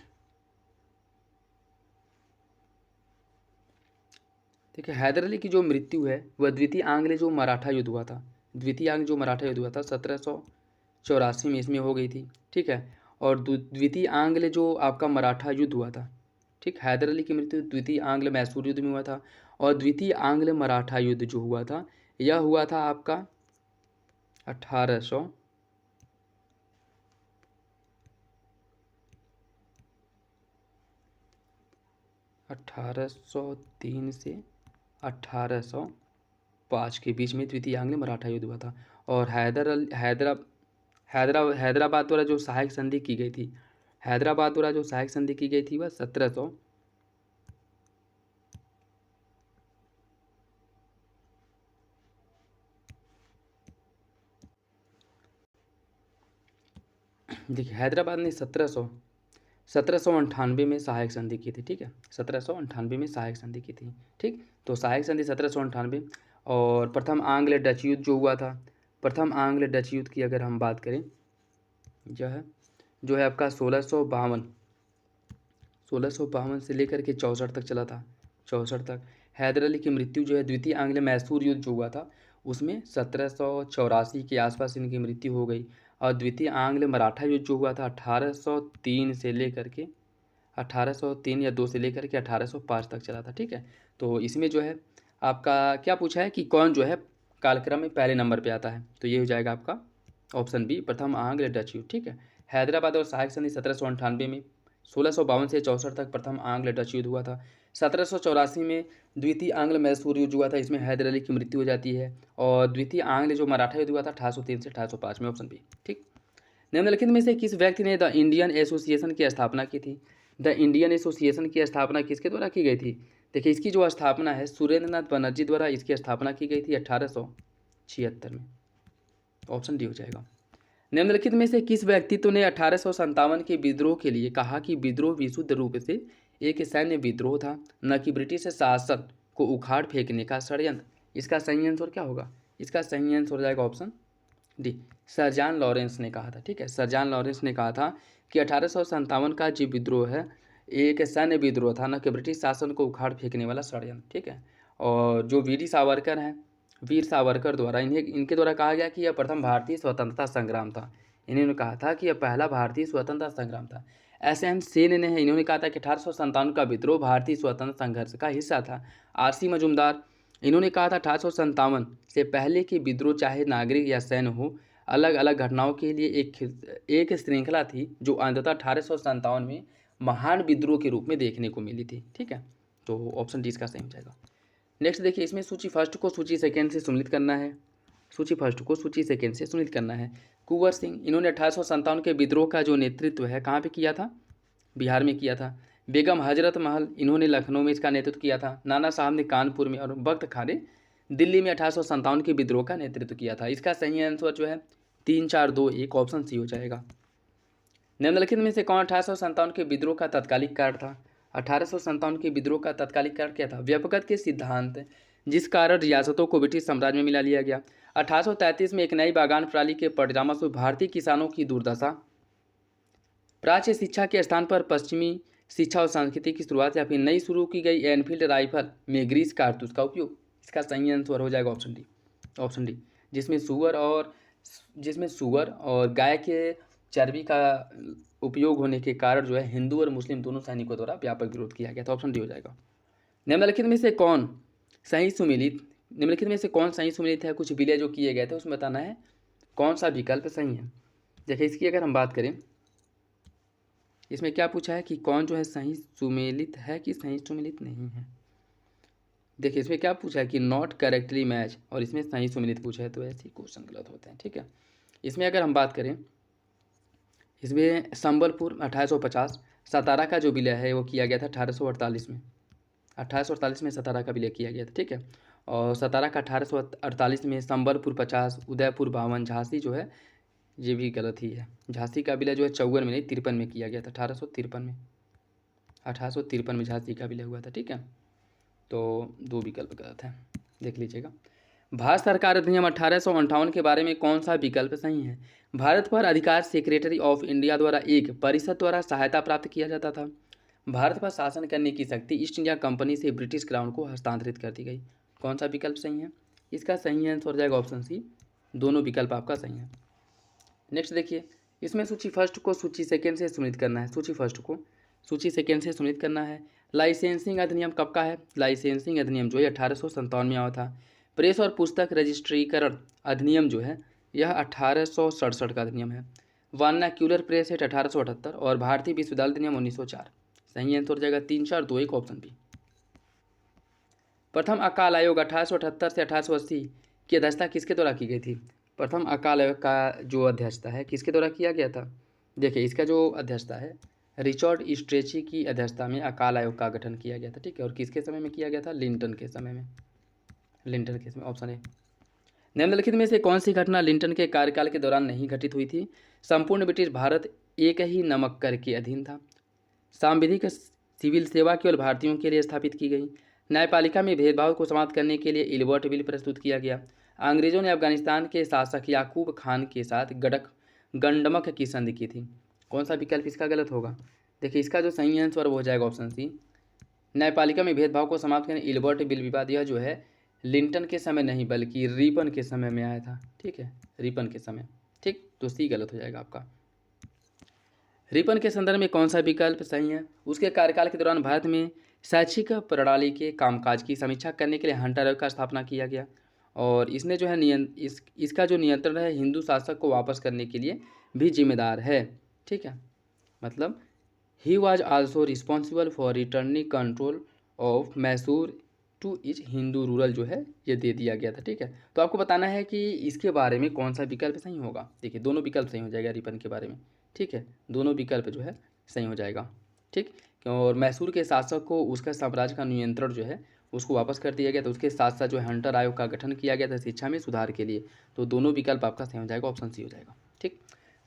देखिए, हैदर अली की जो मृत्यु है वह द्वितीय आंग्ल जो मराठा युद्ध हुआ था, द्वितीय आंग्ल जो मराठा युद्ध हुआ था 1784 में इसमें हो गई थी। ठीक है, और द्वितीय आंग्ल जो आपका मराठा युद्ध हुआ था, ठीक, हैदर अली की मृत्यु द्वितीय आंग्ल मैसूर युद्ध में हुआ था, और द्वितीय आंग्ल मराठा युद्ध जो हुआ था यह हुआ था आपका 1803 से 1805 के बीच में द्वितीय आंग्ल मराठा युद्ध हुआ था। और हैदराबाद द्वारा जो सहायक संधि की गई थी, हैदराबाद द्वारा जो सहायक संधि की गई थी वह 1700 देखिए, हैदराबाद ने 1798 में सहायक संधि की थी। ठीक है, 1798 में सहायक संधि की थी। ठीक, तो सहायक संधि 1798। और प्रथम आंग्ल डच युद्ध जो हुआ था, प्रथम आंग्ल डच युद्ध की अगर हम बात करें, यह जो है आपका 1652 से लेकर के 64 तक चला था, 64 तक। हैदर अली की मृत्यु जो है द्वितीय आंग्ल मैसूर युद्ध जो हुआ था उसमें 1784 के आसपास इनकी मृत्यु हो गई। और द्वितीय आंग्ल मराठा युद्ध जो हुआ था 1803 से लेकर के 1803 या 2 से लेकर के 1805 तक चला था। ठीक है, तो इसमें जो है आपका क्या पूछा है कि कौन जो है कालक्रम में पहले नंबर पे आता है, तो ये हो जाएगा आपका ऑप्शन बी, प्रथम आंग्ल डच युद्ध। ठीक है, हैदराबाद और सहायक संधि 1798 में, 1652 से 64 तक प्रथम आंग्ल डच युद्ध हुआ था। 1784 में द्वितीय आंग्ल मैसूर युद्ध हुआ था, इसमें हैदर अली की मृत्यु हो जाती है। और द्वितीय आंग्ल जो मराठा युद्ध हुआ था 1803 से 1805 में, ऑप्शन बी। ठीक, निम्नलिखित में से किस व्यक्ति ने द इंडियन एसोसिएशन की स्थापना की थी? द इंडियन एसोसिएशन की स्थापना किसके द्वारा की गई थी? देखिए, इसकी जो स्थापना है सुरेंद्रनाथ बनर्जी द्वारा इसकी स्थापना की गई थी 1876 में, ऑप्शन डी हो जाएगा। निम्नलिखित में से किस व्यक्तित्व ने 1857 के विद्रोह के लिए कहा कि विद्रोह विशुद्ध रूप से एक सैन्य विद्रोह था, न कि ब्रिटिश शासन को उखाड़ फेंकने का षड्यंत्र? इसका सही आंसर क्या होगा? इसका सही आंसर हो जाएगा option D, sir John Lawrence ने कहा था। ठीक है, सर जॉन लॉरेंस ने कहा था कि 1857 का जो विद्रोह है एक सैन्य विद्रोह था, न कि ब्रिटिश शासन को उखाड़ फेंकने वाला षड्यंत्र। ठीक है, और जो वीर सावरकर द्वारा इनके द्वारा कहा गया कि यह प्रथम भारतीय स्वतंत्रता संग्राम था। इन्होंने कहा था कि यह पहला भारतीय स्वतंत्रता संग्राम था। एस.एन. सेन ने इन्होंने कहा था कि 1857 का विद्रोह भारतीय स्वतंत्रता संघर्ष का हिस्सा था। आर.सी. मजूमदार, इन्होंने कहा था 1857 से पहले कि विद्रोह चाहे नागरिक या सैन्य हो, अलग अलग घटनाओं के लिए एक श्रृंखला थी जो अंततः 1857 में महान विद्रोह के रूप में देखने को मिली थी। ठीक है, तो ऑप्शन डी इसका सही हो जाएगा। नेक्स्ट देखिए, इसमें सूची फर्स्ट को सूची सेकेंड से सम्मिलित करना है। सूची फर्स्ट को सूची सेकेंड से सम्मिलित करना है। कुंवर सिंह, इन्होंने 1857 के विद्रोह का जो नेतृत्व है कहाँ पे किया था? बिहार में किया था। बेगम हजरत महल, इन्होंने लखनऊ में इसका नेतृत्व किया था। नाना साहब ने कानपुर में, और बख्त खान ने दिल्ली में 1857 के विद्रोह का नेतृत्व किया था। इसका सही आंसर जो है 3 4 2 1, ऑप्शन सी हो जाएगा। निम्नलिखित में से कौन 1857 के विद्रोह का तत्कालिक कारण था? 1857 के विद्रोह का तत्कालिक कारण क्या था? व्यपगत के सिद्धांत, जिस कारण रियासतों को ब्रिटिश साम्राज्य में मिला लिया गया। 1833 में एक नई बागान प्रणाली के परिणाम से भारतीय किसानों की दुर्दशा। प्राच्य शिक्षा के स्थान पर पश्चिमी शिक्षा और संस्कृति की शुरुआत, या फिर नई शुरू की गई एनफील्ड राइफल में ग्रीस कारतूस का उपयोग। इसका सही आंसर हो जाएगा ऑप्शन डी, जिसमें सुअर और गाय के चर्बी का उपयोग होने के कारण जो है हिंदू और मुस्लिम दोनों सैनिकों द्वारा व्यापक विरोध किया गया था। ऑप्शन डी हो जाएगा। निम्नलिखित में से कौन सही सुमेलित निम्नलिखित में से कौन सही सुमेलित है? कुछ विलय जो किए गए थे उसमें बताना है कौन सा विकल्प सही है। देखिए इसकी अगर हम बात करें, इसमें क्या पूछा है कि कौन जो है सही सुमेलित है कि सही सुमेलित नहीं है। देखिए इसमें क्या पूछा है कि नॉट करेक्टली मैच, और इसमें सही सुमेलित पूछा है, तो ऐसे क्वेश्चन गलत होते हैं। ठीक है, इसमें अगर हम बात करें, इसमें संबलपुर 1850, सतारा का जो विलय है वो किया गया था 1848 में। 1848 में सतारा का विलय किया गया था। ठीक है, और सतारा का 1848 में, संबलपुर 50, उदयपुर 52, झांसी जो है ये भी गलत ही है। झांसी का विलय जो है 54 में नहीं 53 में किया गया था। 1853 में झांसी का विलय हुआ था। ठीक है, तो दो विकल्प गलत है, देख लीजिएगा। भारत सरकार अधिनियम 1858 के बारे में कौन सा विकल्प सही है? भारत पर अधिकार सेक्रेटरी ऑफ इंडिया द्वारा एक परिषद द्वारा सहायता प्राप्त किया जाता था। भारत पर शासन करने की शक्ति ईस्ट इंडिया कंपनी से ब्रिटिश क्राउन को हस्तांतरित कर दी गई। कौन सा विकल्प सही है? इसका सही आंसर हो जाएगा ऑप्शन सी। दोनों विकल्प आपका सही है। नेक्स्ट देखिए, इसमें सूची फर्स्ट को सूची सेकेंड से सुनिश्चित करना है। सूची फर्स्ट को सूची सेकेंड से सुनिश्चित करना है। लाइसेंसिंग अधिनियम कब का है? लाइसेंसिंग अधिनियम जो है 1857 में आया था। प्रेस और पुस्तक रजिस्ट्रीकरण अधिनियम जो है यह 1867 का अधिनियम है। वर्नाक्यूलर प्रेस एक्ट 1878 और भारतीय विश्वविद्यालय अधिनियम 1904। सही आंसर हो जाएगा 3, 4, 2, 1 ऑप्शन बी। प्रथम अकाल आयोग 1878 से 1880 की अध्यक्षता किसके द्वारा की गई थी? प्रथम अकाल आयोग का जो अध्यक्षता है किसके द्वारा किया गया था? देखिए इसका जो अध्यक्षता है रिचर्ड स्ट्रेची की अध्यक्षता में अकाल आयोग का गठन किया गया था। ठीक है, और किसके समय में किया गया था? लिंटन के समय में। लिंटन के समय, ऑप्शन ए। निम्नलिखित में से कौन सी घटना लिंटन के कार्यकाल के दौरान नहीं घटित हुई थी? संपूर्ण ब्रिटिश भारत एक ही नमक कर के अधीन था। सांविधिक सिविल सेवा केवल भारतीयों के लिए स्थापित की गई। न्यायपालिका में भेदभाव को समाप्त करने के लिए इल्बर्ट बिल प्रस्तुत किया गया। अंग्रेजों ने अफगानिस्तान के शासक याकूब खान के साथ गंडमक की संधि की थी। कौन सा विकल्प इसका गलत होगा? देखिए इसका जो सही आंसर वो हो जाएगा ऑप्शन सी। न्यायपालिका में भेदभाव को समाप्त करने इल्बर्ट बिल विवाद यह जो है लिंटन के समय नहीं बल्कि रिपन के समय में आया था। ठीक है, रिपन के समय। ठीक, तो सी गलत हो जाएगा आपका। रिपन के संदर्भ में कौन सा विकल्प सही है? उसके कार्यकाल के दौरान भारत में शैक्षिक प्रणाली के कामकाज की समीक्षा करने के लिए हंटर आयोग का स्थापना किया गया, और इसने जो है इसका जो नियंत्रण है हिंदू शासक को वापस करने के लिए भी जिम्मेदार है। ठीक है, मतलब he was also responsible for returning control of Mysore to its Hindu ruler जो है ये दे दिया गया था। ठीक है, तो आपको बताना है कि इसके बारे में कौन सा विकल्प सही होगा। देखिए दोनों विकल्प सही हो जाएगा रिपन के बारे में। ठीक है, दोनों विकल्प जो है सही हो जाएगा। ठीक, और मैसूर के शासक को उसका साम्राज्य का नियंत्रण जो है उसको वापस कर दिया गया, तो उसके साथ साथ जो हंटर आयोग का गठन किया गया था शिक्षा में सुधार के लिए। तो दोनों विकल्प आपका सही हो जाएगा, ऑप्शन सी हो जाएगा। ठीक,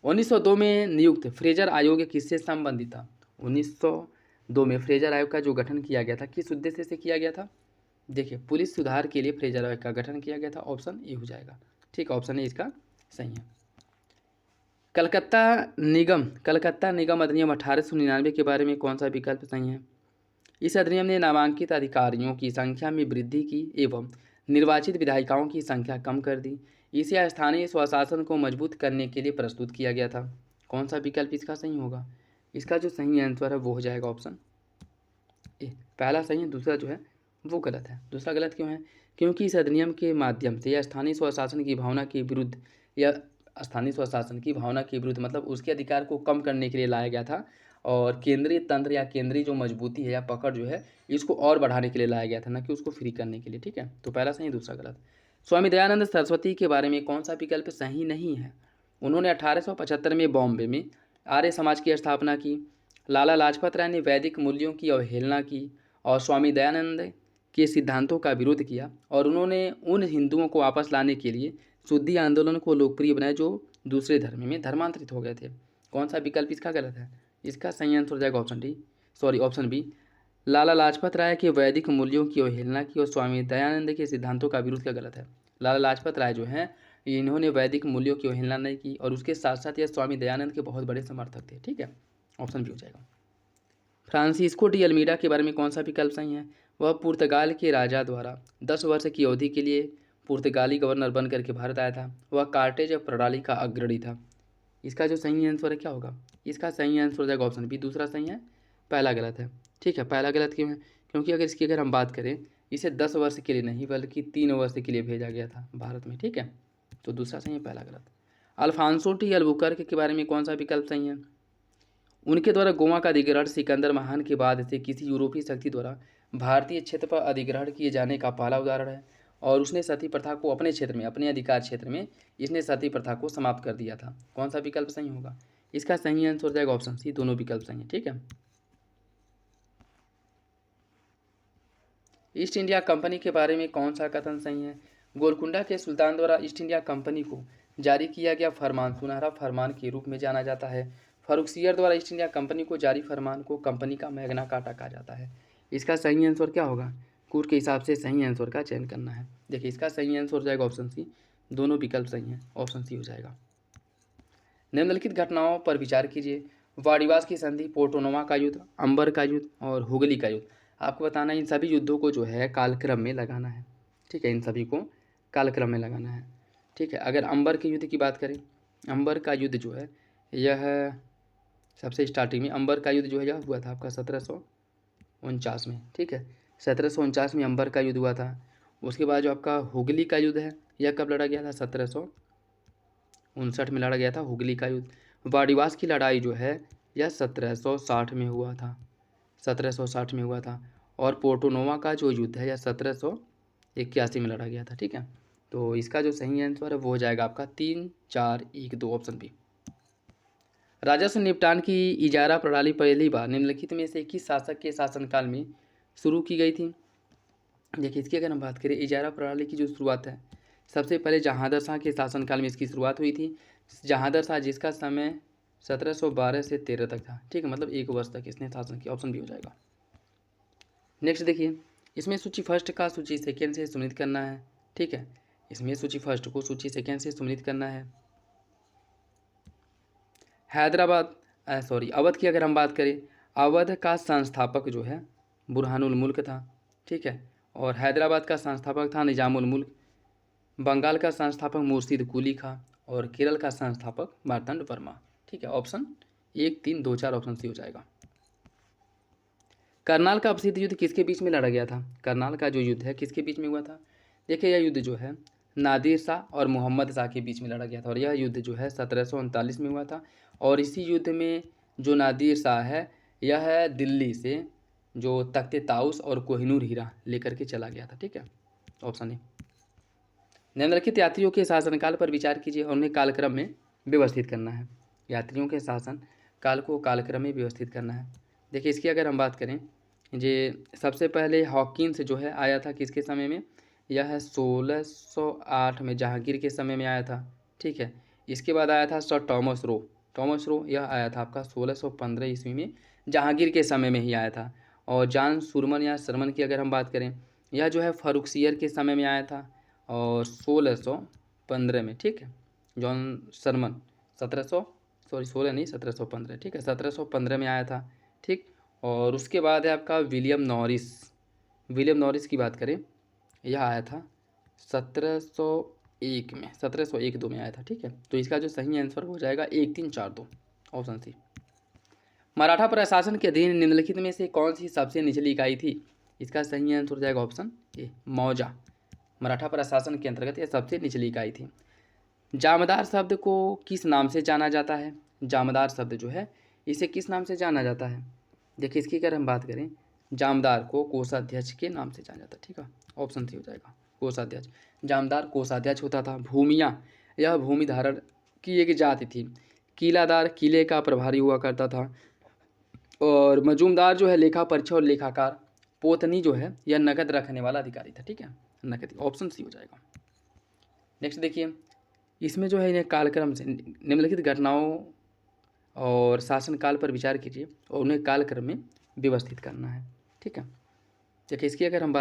1902 में नियुक्त फ्रेजर आयोग किससे संबंधित था? 1902 में फ्रेजर आयोग का जो गठन किया गया था किस उद्देश्य से किया गया था? देखिए पुलिस सुधार के लिए फ्रेजर आयोग का गठन किया गया था। ऑप्शन ए हो जाएगा। ठीक, ऑप्शन ए इसका सही है। कलकत्ता निगम अधिनियम 1899 के बारे में कौन सा विकल्प सही है? इस अधिनियम ने नामांकित अधिकारियों की संख्या में वृद्धि की एवं निर्वाचित विधायिकाओं की संख्या कम कर दी। इसे स्थानीय स्वशासन को मजबूत करने के लिए प्रस्तुत किया गया था। कौन सा विकल्प इसका सही होगा? इसका जो सही आंसर है वो हो जाएगा ऑप्शन ए। पहला सही है, दूसरा जो है वो गलत है। दूसरा गलत क्यों है? क्योंकि इस अधिनियम के माध्यम से स्थानीय स्वशासन की भावना के विरुद्ध या स्थानीय स्वशासन की भावना के विरुद्ध मतलब उसके अधिकार को कम करने के लिए लाया गया था, और केंद्रीय तंत्र या केंद्रीय जो मजबूती है या पकड़ जो है इसको और बढ़ाने के लिए लाया गया था, ना कि उसको फ्री करने के लिए। ठीक है, तो पहला सही, दूसरा गलत। स्वामी दयानंद सरस्वती के बारे में कौन सा विकल्प सही नहीं है? उन्होंने 1875 में बॉम्बे में आर्य समाज की स्थापना की। लाला लाजपत राय ने वैदिक मूल्यों की अवहेलना की और स्वामी दयानंद के सिद्धांतों का विरोध किया, और उन्होंने उन हिंदुओं को वापस लाने के लिए शुद्धि आंदोलन को लोकप्रिय बनाया जो दूसरे धर्म में धर्मांतरित हो गए थे। कौन सा विकल्प इसका गलत है? इसका सही आंसर हो जाएगा ऑप्शन बी। लाला लाजपत राय के वैदिक मूल्यों की अवहेलना की और स्वामी दयानंद के सिद्धांतों का विरोध किया, गलत है। लाला लाजपत राय जो हैं इन्होंने वैदिक मूल्यों की अवहेलना नहीं की, और उसके साथ साथ यह स्वामी दयानंद के बहुत बड़े समर्थक थे। ठीक है, ऑप्शन बी हो जाएगा। फ्रांसिस्को डी अल्मीडा के बारे में कौन सा विकल्प सही है? वह पुर्तगाल के राजा द्वारा 10 वर्ष की अवधि के लिए पुर्तगाली गवर्नर बनकर के भारत आया था। वह कार्टेज प्रणाली का अग्रणी था। इसका जो सही आंसर है क्या होगा? इसका सही आंसर हो जाएगा ऑप्शन बी, दूसरा सही है, पहला गलत है। ठीक है, पहला गलत क्यों है? क्योंकि अगर हम बात करें, इसे 10 वर्ष के लिए नहीं बल्कि 3 वर्ष के लिए भेजा गया था भारत में। ठीक है, तो दूसरा सही है, पहला गलत। अल्फांसो टी अल्बुकर्क के बारे में कौन सा विकल्प सही है? उनके द्वारा गोवा का अधिग्रहण सिकंदर महान के बाद से किसी यूरोपीय शक्ति द्वारा भारतीय क्षेत्र पर अधिग्रहण किए जाने का पहला उदाहरण है, और उसने सती प्रथा को अपने क्षेत्र में, अपने अधिकार क्षेत्र में इसने सती प्रथा को समाप्त कर दिया था। कौन सा विकल्प सही होगा? इसका सही आंसर हो जाएगा ऑप्शन सी, दोनों विकल्प सही है। ठीक है, ईस्ट इंडिया कंपनी के बारे में कौन सा कथन सही है? गोलकुंडा के सुल्तान द्वारा ईस्ट इंडिया कंपनी को जारी किया गया फरमान सुनहरा फरमान के रूप में जाना जाता है। फर्रुखसियर द्वारा ईस्ट इंडिया कंपनी को जारी फरमान को कंपनी का मैग्ना कार्टा कहा जाता है। इसका सही आंसर क्या होगा? कोर्ट के हिसाब से सही आंसर का चयन करना है। देखिए, इसका सही आंसर हो जाएगा ऑप्शन सी, दोनों विकल्प सही हैं, ऑप्शन सी हो जाएगा। निम्नलिखित घटनाओं पर विचार कीजिए। वाडिवास की संधि, पोर्टोनोवा का युद्ध, अंबर का युद्ध और हुगली का युद्ध। आपको बताना है इन सभी युद्धों को जो है कालक्रम में लगाना है। ठीक है, इन सभी को कालक्रम में लगाना है। ठीक है, अगर अंबर के युद्ध की बात करें, अंबर का युद्ध जो है यह सबसे स्टार्टिंग में अंबर का युद्ध जो है यह हुआ था आपका 1749 में। ठीक है, 1749 में अंबर का युद्ध हुआ था। उसके बाद जो आपका हुगली का युद्ध है यह कब लड़ा गया था? 1759 में लड़ा गया था हुगली का युद्ध। वाडिवास की लड़ाई जो है यह 1760 में हुआ था, 1760 में हुआ था। और पोर्टोनोवा का जो युद्ध है यह 1781 में लड़ा गया था। ठीक है, तो इसका जो सही आंसर है वो हो जाएगा आपका 3, 4, 1, 2, ऑप्शन बी। राजस्व निपटान की इजारा प्रणाली पहली बार निम्नलिखित में से किस शासक के शासनकाल में शुरू की गई थी? देखिए, इसकी अगर हम बात करें, इजारा प्रणाली की जो शुरुआत है सबसे पहले जहांगीर शाह के शासनकाल में इसकी शुरुआत हुई थी। जहांगीर शाह जिसका समय 1712 से 13 तक था। ठीक है, मतलब 1 वर्ष तक इसने शासन किया, ऑप्शन बी हो जाएगा। नेक्स्ट देखिए, इसमें सूची फर्स्ट का सूची सेकेंड से सम्मिलित करना है। ठीक है, इसमें सूची फर्स्ट को सूची सेकेंड से सम्मिलित करना है। हैदराबाद अवध की अगर हम बात करें, अवध का संस्थापक जो है बुरहानुल मुल्क था। ठीक है, और हैदराबाद का संस्थापक था निजामुल मुल्क। बंगाल का संस्थापक मुर्शिद कुली था और केरल का संस्थापक मार्तंड वर्मा। ठीक है, ऑप्शन 1, 3, 2, 4, ऑप्शन सी हो जाएगा। करनाल का प्रसिद्ध युद्ध किसके बीच में लड़ा गया था? करनाल का जो युद्ध है किसके बीच में हुआ था? देखिए, यह युद्ध जो है नादिर शाह और मोहम्मद शाह के बीच में लड़ा गया था, और यह युद्ध जो है 1739 में हुआ था। और इसी युद्ध में जो नादिर शाह है यह है दिल्ली से जो तख्ते ताउस और कोहिनूर हीरा लेकर के चला गया था। ठीक है, ऑप्शन ए। निम्नलिखित यात्रियों के शासनकाल पर विचार कीजिए और उन्हें कालक्रम में व्यवस्थित करना है। यात्रियों के शासन काल को कालक्रम में व्यवस्थित करना है। देखिए, इसकी अगर हम बात करें, ये सबसे पहले हॉकिंस जो है आया था किसके समय में? यह है 1608 में जहांगीर के समय में आया था। ठीक है, इसके बाद आया था sir Thomas Roe. Thomas Roe यह आया था आपका 1615 ईस्वी में, जहांगीर के समय में ही आया था। और जॉन सुरमन या सरमन की अगर हम बात करें, यह जो है फर्रुखसियर के समय में आया था और 1615 में। ठीक है, जॉन सरमन 16 नहीं 1715। ठीक है, 1715 में आया था। ठीक, और उसके बाद है आपका विलियम नॉरिस। विलियम नॉरिस की बात करें, यह आया था 1701 में, 1701-2 में आया था। ठीक है, तो इसका जो सही आंसर हो जाएगा 1, 3, 4, 2, ऑप्शन सी। मराठा प्रशासन के अधीन निम्नलिखित में से कौन सी सबसे निचली इकाई थी? इसका सही आंसर हो जाएगा ऑप्शन ए, मौजा। मराठा प्रशासन के अंतर्गत यह सबसे निचली इकाई थी। जामदार शब्द को किस नाम से जाना जाता है? जामदार शब्द जो है इसे किस नाम से जाना जाता है? देखिए, इसकी अगर हम बात करें, जामदार को कोषाध्यक्ष के नाम से जाना जाता है। ठीक है, ऑप्शन सी हो जाएगा, कोषाध्यक्ष। जामदार कोषाध्यक्ष होता था। भूमिया, यह भूमि धारण की एक जाति थी। किलादार किले का प्रभारी हुआ करता था। और मजूमदार जो है लेखा परीक्षक और लेखाकार। पोतनी जो है यह नकद रखने वाला अधिकारी था। ठीक है, नकद, ऑप्शन सी हो जाएगा। नेक्स्ट देखिए, इसमें जो है इन्हें कालक्रम से निम्नलिखित घटनाओं और शासनकाल पर विचार कीजिए और उन्हें कालक्रम में व्यवस्थित करना है। ठीक है, देखिए, इसकी अगर हम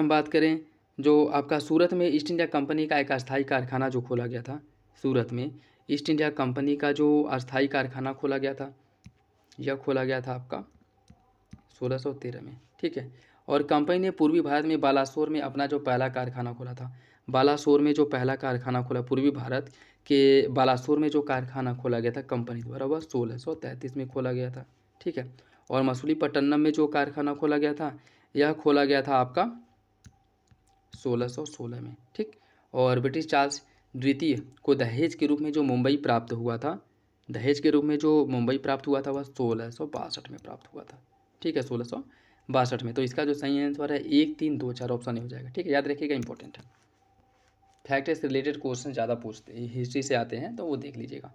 बात करें, जो आपका सूरत में ईस्ट इंडिया कंपनी का एक अस्थायी कारखाना जो खोला गया था, सूरत में ईस्ट इंडिया कंपनी का जो अस्थायी कारखाना खोला गया था, यह खोला गया था आपका 1613 में। ठीक है, और कंपनी ने पूर्वी भारत में बालासोर में अपना जो पहला कारखाना खोला था। बालासोर में जो पहला कारखाना खोला पूर्वी भारत के बालासोर में जो कारखाना खोला गया था कंपनी द्वारा वह 1633 में खोला गया था, ठीक है। और मछलीपट्टनम में जो कारखाना खोला गया था यह खोला गया था आपका 1616 में, ठीक। और ब्रिटिश चार्ल्स द्वितीय को दहेज के रूप में जो मुंबई प्राप्त हुआ था, दहेज के रूप में जो मुंबई प्राप्त हुआ था वह 1662 में प्राप्त हुआ था, ठीक है, 1662 में। तो इसका जो सही आंसर है 1, 3, 2, 4 ऑप्शन हो जाएगा, ठीक है, याद रखिएगा, इंपॉर्टेंट है। फैक्ट से रिलेटेड क्वेश्चन ज़्यादा पूछते हैं, हिस्ट्री से आते हैं तो वो देख लीजिएगा।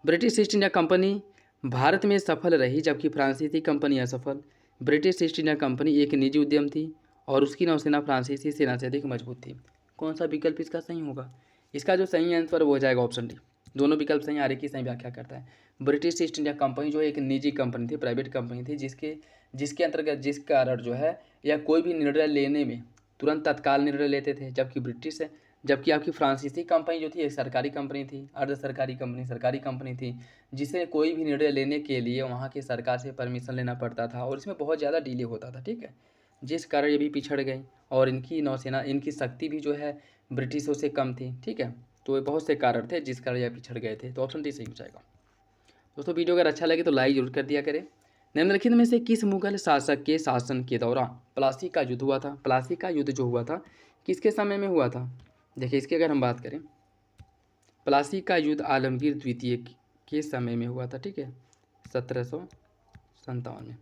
British east India company Bharat में सफल रही जबकि फ्रांसीसी कंपनी असफल। ब्रिटिश ईस्ट इंडिया कंपनी एक निजी उद्यम थी और उसकी नौसेना फ्रांसीसी सेना से अधिक मजबूत थी। कौन सा विकल्प इसका सही होगा? इसका जो सही आंसर वो हो जाएगा ऑप्शन डी। दोनों विकल्प सही, आगे की सही व्याख्या करता है। ब्रिटिश ईस्ट इंडिया कंपनी जो एक निजी कंपनी थी, प्राइवेट कंपनी थी, जिसके अंतर्गत जिस कारण जो है या कोई भी निर्णय लेने में तुरंत तत्काल निर्णय लेते थे, जबकि आपकी फ्रांसीसी कंपनी जो थी एक सरकारी कंपनी थी, अर्ध सरकारी कंपनी, सरकारी कंपनी थी, जिसे कोई भी निर्णय लेने के लिए वहाँ की सरकार से परमिशन लेना पड़ता था और इसमें बहुत ज़्यादा डिले होता था, ठीक है, जिस कारण ये भी पिछड़ गई। और इनकी नौसेना, इनकी शक्ति भी जो है ब्रिटिशों से कम थी, ठीक है। तो ये बहुत से कारण थे जिस कारण यह पिछड़ गए थे, तो ऑप्शन डी सही हो जाएगा। दोस्तों वीडियो अगर अच्छा लगे तो लाइक जरूर कर दिया करें। निम्नलिखित में से किस मुगल शासक के शासन के दौरान प्लासी का युद्ध हुआ था? प्लासी का युद्ध जो हुआ था किसके समय में हुआ था? देखिए इसकी अगर हम बात करें, प्लासी का युद्ध आलमगीर द्वितीय के समय में हुआ था, ठीक है, 1757 में,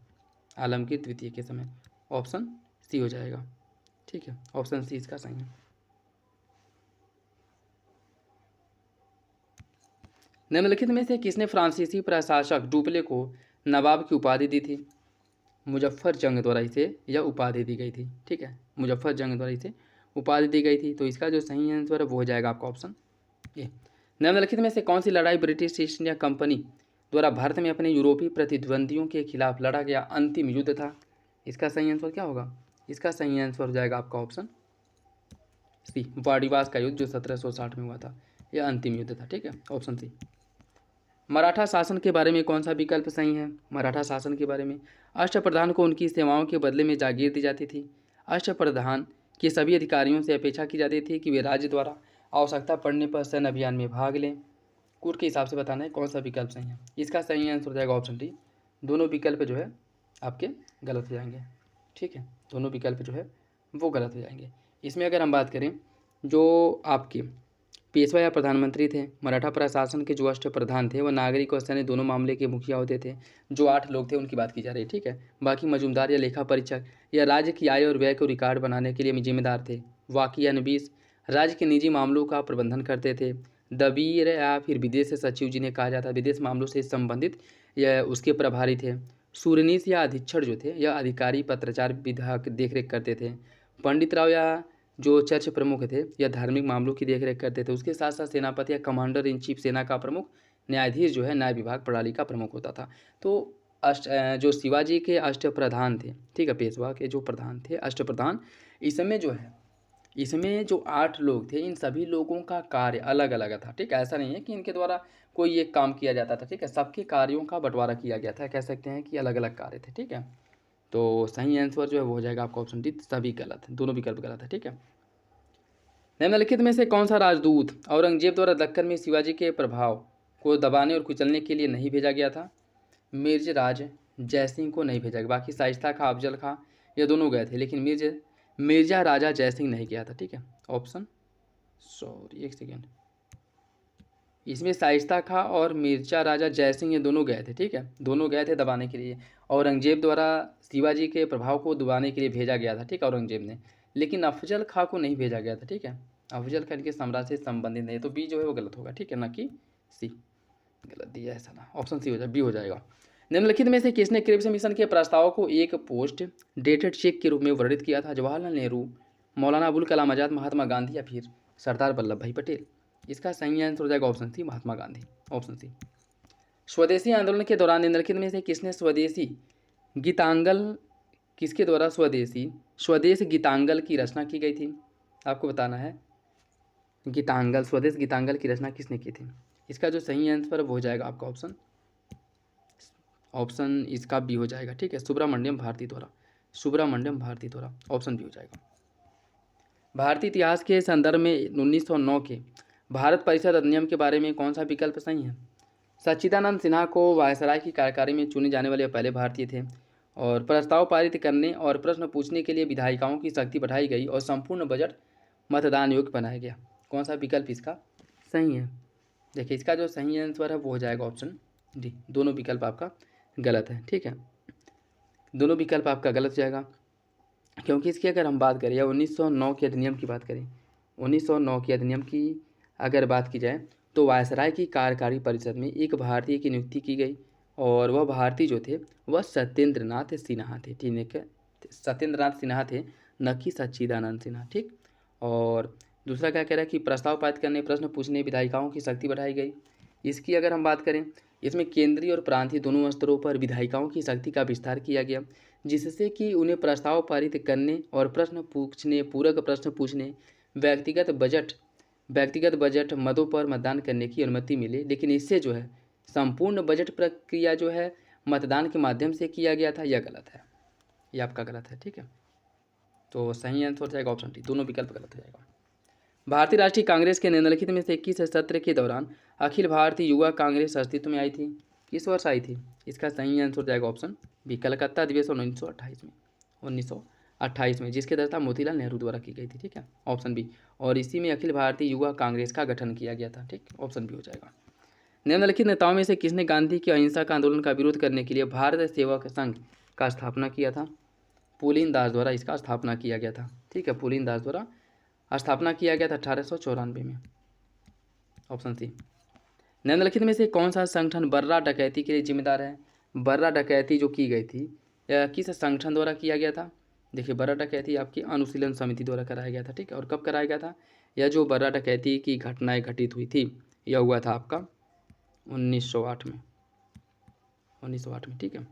आलमगीर द्वितीय के समय। ऑप्शन सी हो जाएगा, ठीक है, ऑप्शन सी इसका सही है। निम्नलिखित में से किसने फ्रांसीसी प्रशासक डुप्ले को नवाब की उपाधि दी थी? मुजफ्फर जंग द्वारा इसे यह उपाधि दी गई थी, ठीक है, मुजफ्फर जंग द्वारा इसे उपाधि दी गई थी। तो इसका जो सही आंसर है वो हो जाएगा आपका ऑप्शन ए। निम्नलिखित में से कौन सी लड़ाई ब्रिटिश ईस्ट इंडिया कंपनी द्वारा भारत में अपने यूरोपीय प्रतिद्वंदियों के खिलाफ लड़ा गया अंतिम युद्ध था? इसका सही आंसर क्या होगा? इसका सही आंसर हो जाएगा आपका ऑप्शन सी, वाडिवास का युद्ध जो 1760 में हुआ था, यह अंतिम युद्ध था, ठीक है, ऑप्शन सी। मराठा शासन के बारे में कौन सा विकल्प सही है? मराठा शासन के बारे में, अष्टप्रधान को उनकी सेवाओं के बदले में जागीर दी जाती थी। अष्टप्रधान के सभी अधिकारियों से अपेक्षा की जाती थी कि वे राज्य द्वारा आवश्यकता पड़ने पर सैन्य अभियान में भाग लें। कोड के हिसाब से बताना है कौन सा विकल्प सही है। इसका सही आंसर हो जाएगा ऑप्शन डी। दोनों विकल्प जो है आपके गलत हो जाएंगे, ठीक है, दोनों विकल्प जो है वो गलत हो जाएंगे। इसमें अगर हम बात करें, जो आपके पेशवा या प्रधानमंत्री थे, मराठा प्रशासन के जो अष्टप्रधान थे वह नागरिक और सैन्य दोनों मामले के मुखिया होते थे। जो 8 लोग थे उनकी बात की जा रही है, ठीक है। बाकी मजूमदार या लेखा परीक्षक या राज्य की आय और व्यय को रिकॉर्ड बनाने के लिए जिम्मेदार थे। वाकी या नबीस राज्य के निजी मामलों का प्रबंधन करते थे। दबीर या फिर विदेश सचिव जिन्हें कहा जाता है, विदेश मामलों से संबंधित या उसके प्रभारी थे। सूरनीस या अधीक्षण जो थे यह अधिकारी पत्राचार विभाग देखरेख करते थे। पंडित राव या जो चर्च प्रमुख थे या धार्मिक मामलों की देखरेख करते थे। उसके साथ साथ सेनापति या कमांडर इन चीफ सेना का प्रमुख, न्यायाधीश जो है न्याय विभाग प्रणाली का प्रमुख होता था। तो जो शिवाजी के अष्टप्रधान थे, ठीक है, पेशवा के जो प्रधान थे अष्टप्रधान, इसमें जो है इसमें जो 8 लोग थे इन सभी लोगों का कार्य अलग अलग था, ठीक है। ऐसा नहीं है कि इनके द्वारा कोई एक काम किया जाता था, ठीक है, सबके कार्यों का बंटवारा किया गया था, कह सकते हैं कि अलग अलग कार्य थे, ठीक है। तो सही आंसर जो है वो हो जाएगा आपका ऑप्शन डी। सभी गलत है, दोनों विकल्प गलत है, ठीक है। निम्नलिखित में से कौन सा राजदूत औरंगजेब द्वारा दक्कन में शिवाजी के प्रभाव को दबाने और कुचलने के लिए नहीं भेजा गया था? मिर्जराज जयसिंह को नहीं भेजा गया, बाकी शाइस्ता खां, अफजल खां ये दोनों गए थे, लेकिन मिर्जा राजा जयसिंह नहीं गया था, ठीक है। ऑप्शन सॉरी एक सेकेंड, इसमें शाइस्ता खां और मिर्जा राजा जयसिंह ये दोनों गए थे, ठीक है, दोनों गए थे दबाने के लिए। औरंगजेब द्वारा शिवाजी के प्रभाव को दबाने के लिए भेजा गया था, ठीक है, औरंगजेब ने, लेकिन अफजल खां को नहीं भेजा गया था, ठीक है। अफजल खां के साम्राज्य से संबंधित नहीं, तो बी जो है वो गलत होगा, ठीक है, ना कि सी। गलत दिया ऐसा ना, ऑप्शन सी हो जाए, बी हो जाएगा। निम्नलिखित में से किसने क्रिप्स मिशन के प्रस्ताव को एक पोस्ट डेटेड चेक के रूप में वर्णित किया था? जवाहरलाल नेहरू, मौलाना अबुल कलाम आज़ाद, महात्मा गांधी या फिर सरदार वल्लभ भाई पटेल? इसका सही आंसर हो जाएगा ऑप्शन सी, महात्मा गांधी, ऑप्शन सी। स्वदेशी आंदोलन के दौरान निम्नलिखित में से किसने स्वदेशी गीतांगल किसके द्वारा स्वदेश गीतांगल की रचना की गई थी? आपको बताना है गीतांगल, स्वदेश गीतांगल की रचना किसने की थी? इसका जो सही आंसर वो हो जाएगा आपका ऑप्शन इसका बी हो जाएगा, ठीक है, सुब्रमण्यम भारती द्वारा, ऑप्शन बी हो जाएगा। भारतीय इतिहास के संदर्भ में 1909 के भारत परिषद अधिनियम के बारे में कौन सा विकल्प सही है? सच्चिदानंद सिन्हा को वायसराय की कार्यकारी में चुने जाने वाले पहले भारतीय थे। और प्रस्ताव पारित करने और प्रश्न पूछने के लिए विधायिकाओं की शक्ति बढ़ाई गई और संपूर्ण बजट मतदान योग्य बनाया गया। कौन सा विकल्प इसका सही है? देखिए इसका जो सही आंसर है वो हो जाएगा ऑप्शन डी। दोनों विकल्प आपका गलत है, ठीक है, दोनों विकल्प आपका गलत हो जाएगा। क्योंकि इसकी अगर हम बात करें या 1909 के अधिनियम की बात करें, 1909 के अधिनियम की अगर बात की जाए तो वायसराय की कार्यकारी परिषद में एक भारतीय की नियुक्ति की गई और वह भारतीय जो थे वह सत्येंद्र नाथ सिन्हा थे, ठीक है, सत्येंद्र नाथ सिन्हा थे, न कि सच्चिदानंद सिन्हा, ठीक। और दूसरा क्या कह रहा है कि प्रस्ताव पारित करने, प्रश्न पूछने, विधायिकाओं की शक्ति बढ़ाई गई। इसकी अगर हम बात करें, इसमें केंद्रीय और प्रांतीय दोनों स्तरों पर विधायिकाओं की शक्ति का विस्तार किया गया, जिससे कि उन्हें प्रस्ताव पारित करने और प्रश्न पूछने, पूरक प्रश्न पूछने, व्यक्तिगत बजट मदों पर मतदान करने की अनुमति मिले। लेकिन इससे जो है संपूर्ण बजट प्रक्रिया जो है मतदान के माध्यम से किया गया था, यह गलत है, यह आपका गलत है, ठीक है। तो सही आंसर हो जाएगा ऑप्शन डी, दोनों विकल्प गलत हो जाएगा। भारतीय राष्ट्रीय कांग्रेस के निम्नलिखित में से किस सत्र के दौरान अखिल भारतीय युवा कांग्रेस अस्तित्व में आई थी? किस वर्ष आई थी? इसका सही आंसर हो जाएगा ऑप्शन बी, कलकत्ता अधिवेशन 1928 में, जिसकी अध्यक्षता मोतीलाल नेहरू द्वारा की गई थी, ठीक है, ऑप्शन बी। और इसी में अखिल भारतीय युवा कांग्रेस का गठन किया गया था, ठीक, ऑप्शन बी हो जाएगा। निम्नलिखित नेताओं में से किसने गांधी के अहिंसा आंदोलन का विरोध करने के लिए भारत सेवक संघ का स्थापना किया था? पुलिन दास द्वारा इसका स्थापना किया गया था, ठीक है, पुलिन दास द्वारा स्थापना किया गया था 1894 में, ऑप्शन सी। निम्नलिखित में से कौन सा संगठन बर्रा डकैती के लिए जिम्मेदार है? बर्रा डकैती जो की गई थी यह किस संगठन द्वारा किया गया था? देखिए बर्रा डकैती आपकी अनुशीलन समिति द्वारा कराया गया था, ठीक है। और कब कराया गया था? यह जो बर्रा डकैती की घटनाएं घटित हुई थी यह हुआ था आपका 1908 में, 1908 में, ठीक है।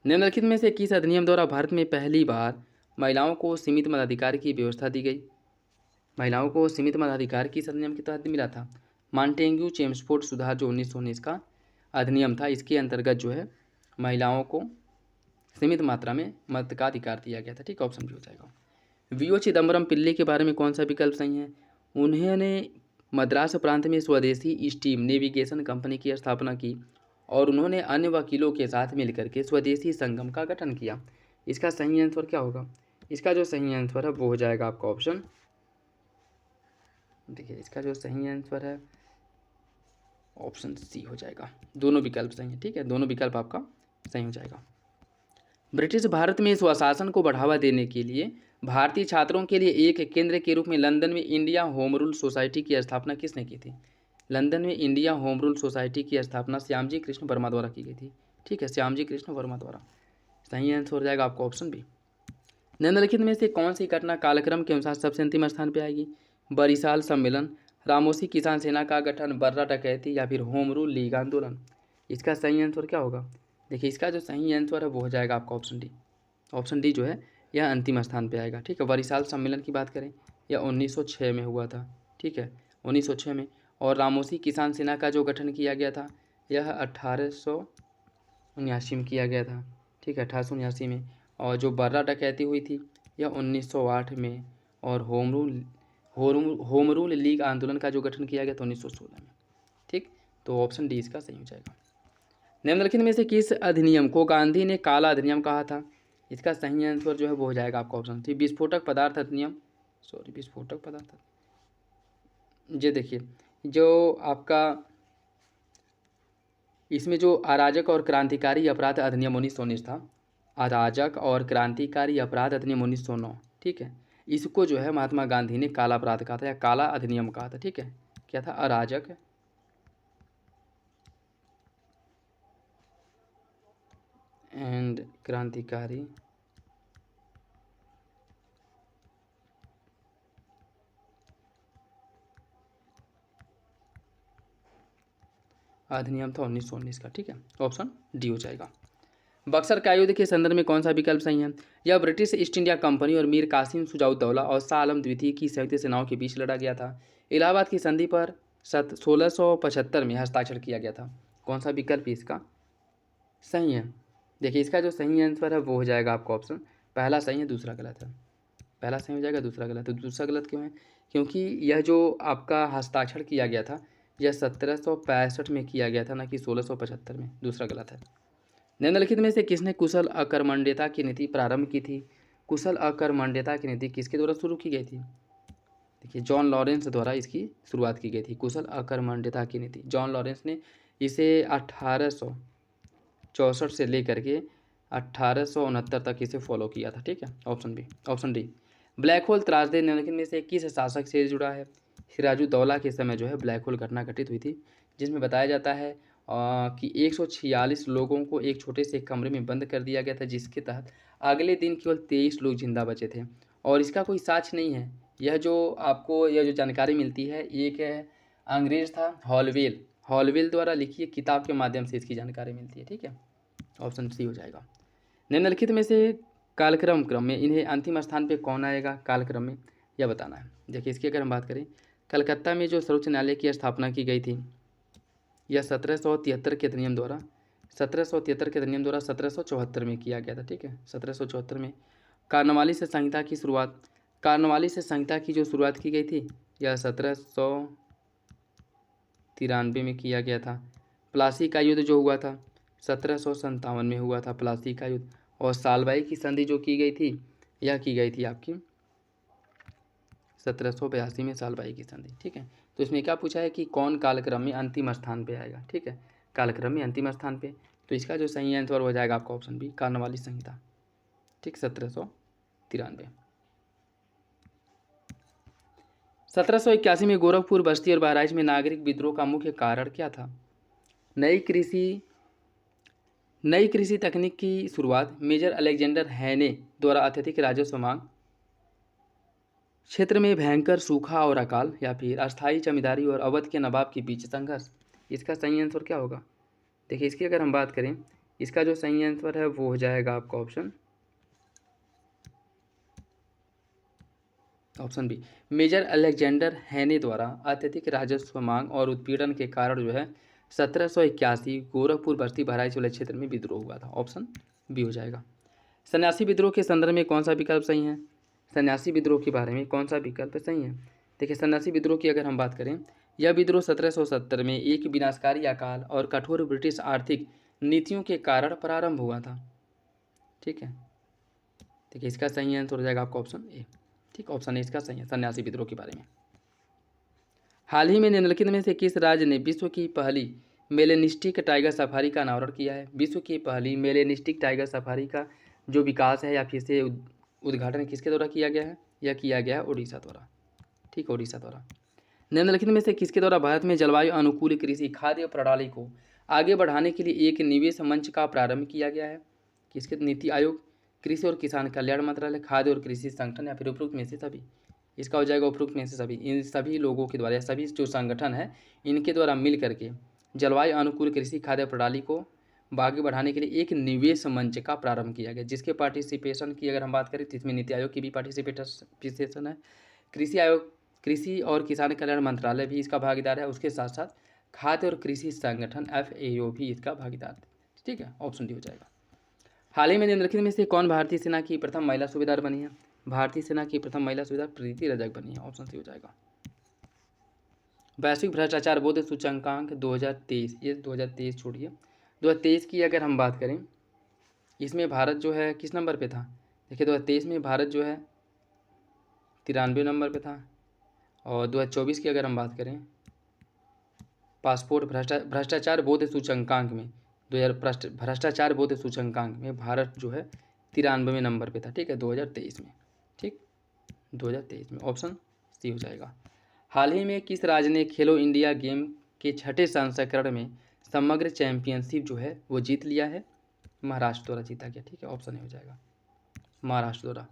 निम्नलिखित में से किस अधिनियम द्वारा भारत में पहली बार महिलाओं को सीमित मताधिकार की व्यवस्था दी गई? महिलाओं को सीमित मताधिकार किस अधिनियम के तहत मिला था? मॉन्टेग्यू चेम्सफोर्ड सुधार जो 1919 का अधिनियम था, इसके अंतर्गत जो है महिलाओं को सीमित मात्रा में मत का अधिकार दिया गया था, ठीक, ऑप्शन भी हो जाएगा। वीओ चिदम्बरम पिल्ले के बारे में कौन सा विकल्प सही है? उन्होंने मद्रास प्रांत में स्वदेशी स्टीम नेविगेशन कंपनी की स्थापना की और उन्होंने अन्य वकीलों के साथ मिलकर के स्वदेशी संगम का गठन किया। इसका सही आंसर क्या होगा? इसका जो सही आंसर है वो हो जाएगा आपका ऑप्शन, देखिए इसका जो सही आंसर है ऑप्शन सी हो जाएगा। दोनों विकल्प सही है, ठीक है, दोनों विकल्प आपका सही हो जाएगा। ब्रिटिश भारत में स्वशासन को बढ़ावा देने के लिए भारतीय छात्रों के लिए एक केंद्र के रूप में लंदन में इंडिया होम रूल सोसाइटी की स्थापना किसने की थी? लंदन में इंडिया होम रूल सोसाइटी की स्थापना श्यामजी कृष्ण वर्मा द्वारा की गई थी, ठीक है, श्यामजी कृष्ण वर्मा द्वारा। सही आंसर हो जाएगा आपका ऑप्शन बी। निम्नलिखित में से कौन सी घटना कालक्रम के अनुसार सबसे अंतिम स्थान पर आएगी? बरिशाल सम्मेलन, रामोसी किसान सेना का गठन, बर्रा डकैती या फिर होम रूल लीग आंदोलन? इसका सही आंसर क्या होगा? देखिए इसका जो सही आंसर है वो हो जाएगा आपका ऑप्शन डी। ऑप्शन डी जो है यह अंतिम स्थान पे आएगा, ठीक है। बरिशाल सम्मेलन की बात करें यह 1906 में हुआ था, ठीक है, 1906 में। और रामोसी किसान सेना का जो गठन किया गया था यह 1879 में किया गया था, ठीक है, 1879 में। और जो बर्रा डकैती हुई थी यह 1908 में। और होम रूल लीग आंदोलन का जो गठन किया गया था 1916 में, ठीक। तो ऑप्शन डी इसका सही हो जाएगा। निम्नलिखित में से किस अधिनियम को गांधी ने काला अधिनियम कहा था? इसका सही आंसर जो है वो हो जाएगा आपका ऑप्शन सी, विस्फोटक पदार्थ अधिनियम, विस्फोटक पदार्थ। ये देखिए जो आपका इसमें जो अराजक और क्रांतिकारी अपराध अधिनियम 1919 था, अराजक और क्रांतिकारी अपराध अधिनियम 1909, ठीक है, इसको जो है महात्मा गांधी ने काला अपराध कहा था या काला अधिनियम कहा था, ठीक है। क्या था? अराजक एंड क्रांतिकारी अधिनियम था 1919 का, ठीक है, ऑप्शन डी हो जाएगा। बक्सर का युद्ध के संदर्भ में कौन सा विकल्प सही है? यह ब्रिटिश ईस्ट इंडिया कंपनी और मीर कासिम शुजाउद्दौला और शाह आलम द्वितीय की संयुक्त सेनाओं के बीच लड़ा गया था। इलाहाबाद की संधि पर 1675 में हस्ताक्षर किया गया था। कौन सा विकल्प इसका सही है? देखिए इसका जो सही आंसर है वो हो जाएगा आपका ऑप्शन, पहला सही है दूसरा गलत है। पहला सही हो जाएगा दूसरा गलत है। दूसरा गलत क्यों है? क्योंकि यह जो आपका हस्ताक्षर किया गया था यह 1765 में किया गया था, ना कि 1675 में। दूसरा गलत है। निम्नलिखित में से किसने कुशल अकर्मण्यता की नीति प्रारंभ की थी? कुशल अकर्मण्यता की नीति किसके द्वारा शुरू की गई थी? देखिए, जॉन लॉरेंस द्वारा इसकी शुरुआत की गई थी। कुशल अकर्मण्यता की नीति जॉन लॉरेंस ने इसे 1864 से लेकर के 1869 तक इसे फॉलो किया था। ठीक है, option B. Option D, black hole त्रासदी निम्नलिखित में से किस शासक से जुड़ा है? सिराजुद्दौला के समय जो है ब्लैक होल घटना घटित हुई थी, जिसमें बताया जाता है कि 146 लोगों को एक छोटे से कमरे में बंद कर दिया गया था, जिसके तहत अगले दिन केवल 23 लोग जिंदा बचे थे। और इसका कोई साक्ष्य नहीं है। यह जो जानकारी मिलती है, एक अंग्रेज था हॉलवेल, हॉलवेल द्वारा लिखी किताब के माध्यम से इसकी जानकारी मिलती है। ठीक है, ऑप्शन सी हो जाएगा। निम्नलिखित में से क्रम में इन्हें अंतिम स्थान पे कौन आएगा? कालक्रम में यह बताना है। देखिए, इसकी अगर हम बात करें, कलकत्ता में जो सर्वोच्च न्यायालय की स्थापना की गई थी, यह 1773 के अधिनियम द्वारा 1774 में किया गया था। ठीक है, 1774 में। कार्नवाली से संहिता की जो शुरुआत की गई थी, यह 1793 में किया गया था। प्लासी का युद्ध जो हुआ था 1757 में हुआ था, प्लासी का युद्ध। और सालबाई की संधि जो की गई थी, यह की गई थी आपकी 1782 में सालबाई की संधि। ठीक है, तो इसमें क्या पूछा है कि कौन कालक्रम में अंतिम स्थान पे आएगा? ठीक है, कालक्रम में अंतिम स्थान पे, तो इसका जो सही आंसर हो जाएगा आपका ऑप्शन बी, कार्नवाली संहिता। ठीक, 1793। 1781 में गोरखपुर, बस्ती और बहराइच में नागरिक विद्रोह का मुख्य कारण क्या था? नई कृषि तकनीक की शुरुआत, मेजर अलेक्जेंडर हैने द्वारा अत्यधिक राजस्व मांग, क्षेत्र में भयंकर सूखा और अकाल, या फिर अस्थायी जमींदारी और अवध के नवाब के बीच संघर्ष। इसका सही आंसर क्या होगा? देखिए, इसकी अगर हम बात करें, इसका जो सही आंसर है वो हो जाएगा आपका ऑप्शन बी, मेजर अलेक्जेंडर हैने द्वारा अत्यधिक राजस्व मांग और उत्पीड़न के कारण जो है 1781 गोरखपुर, बस्ती, बहराइच वाले क्षेत्र में विद्रोह हुआ था। ऑप्शन बी हो जाएगा। सन्यासी विद्रोह के संदर्भ में कौन सा विकल्प सही है? सन्यासी विद्रोह के बारे में कौन सा विकल्प सही है? देखिए, सन्यासी विद्रोह की अगर हम बात करें, यह विद्रोह 1770 में एक विनाशकारी अकाल और कठोर ब्रिटिश आर्थिक नीतियों के कारण प्रारंभ हुआ था। ठीक है, देखिए, इसका सही आंसर हो जाएगा आपका ऑप्शन ए। ठीक, ऑप्शन ए इसका सही है, सन्यासी विद्रोह के बारे में। हाल ही में निम्नलिखित में से किस राज्य ने विश्व की पहली मेलेनिस्टिक टाइगर सफारी का अनावरण किया है? विश्व की पहली मेलेनिस्टिक टाइगर सफारी का जो विकास है या फिर से उद्घाटन किसके द्वारा किया गया है? यह किया गया है उड़ीसा द्वारा। ठीक, उड़ीसा द्वारा। निम्नलिखित में से किसके द्वारा भारत में जलवायु अनुकूल कृषि खाद्य प्रणाली को आगे बढ़ाने के लिए एक निवेश मंच का प्रारंभ किया गया है? किसके? नीति आयोग, कृषि और किसान कल्याण मंत्रालय, खाद्य और कृषि संगठन, या फिर उपरोक्त में से सभी। इसका हो जाएगा उपरोक्त में से सभी। इन सभी लोगों के द्वारा, सभी जो संगठन है इनके द्वारा मिल करके जलवायु अनुकूल कृषि खाद्य प्रणाली को आगे बढ़ाने के लिए एक निवेश मंच का प्रारंभ किया गया, जिसके पार्टिसिपेशन की अगर हम बात करें तो इसमें नीति आयोग की भी पार्टिसिपेशन है, कृषि और किसान कल्याण मंत्रालय भी इसका भागीदार है, उसके साथ साथ खाद्य और कृषि संगठन FAO भी इसका भागीदार है। ठीक है, ऑप्शन डी हो जाएगा। हाल ही में निम्नलिखित में से कौन भारतीय सेना की प्रथम महिला सूबेदार बनी है? भारतीय सेना की प्रथम महिला सूबेदार प्रीति रजक बनी है। ऑप्शन सी हो जाएगा। वैश्विक भ्रष्टाचार बोध सूचकांक 2023, ये 2023 छोड़िए, 2023 की अगर हम बात करें, इसमें भारत जो है किस नंबर पे था? देखिए, 2023 में भारत जो है 93 नंबर पे था। और 2024 की अगर हम बात करें, पासपोर्ट भ्रष्टाचार बोध सूचकांक में भ्रष्टाचार बोध सूचकांक में भारत जो है 93वें नंबर पे था। ठीक है, 2023 में। ठीक, 2023 में। ऑप्शन सी हो जाएगा। हाल ही में किस राज्य ने खेलो इंडिया गेम के छठे संस्करण में समग्र चैंपियनशिप जो है वो जीत लिया है? महाराष्ट्र द्वारा जीता गया। ठीक है, ऑप्शन ए हो जाएगा, महाराष्ट्र द्वारा।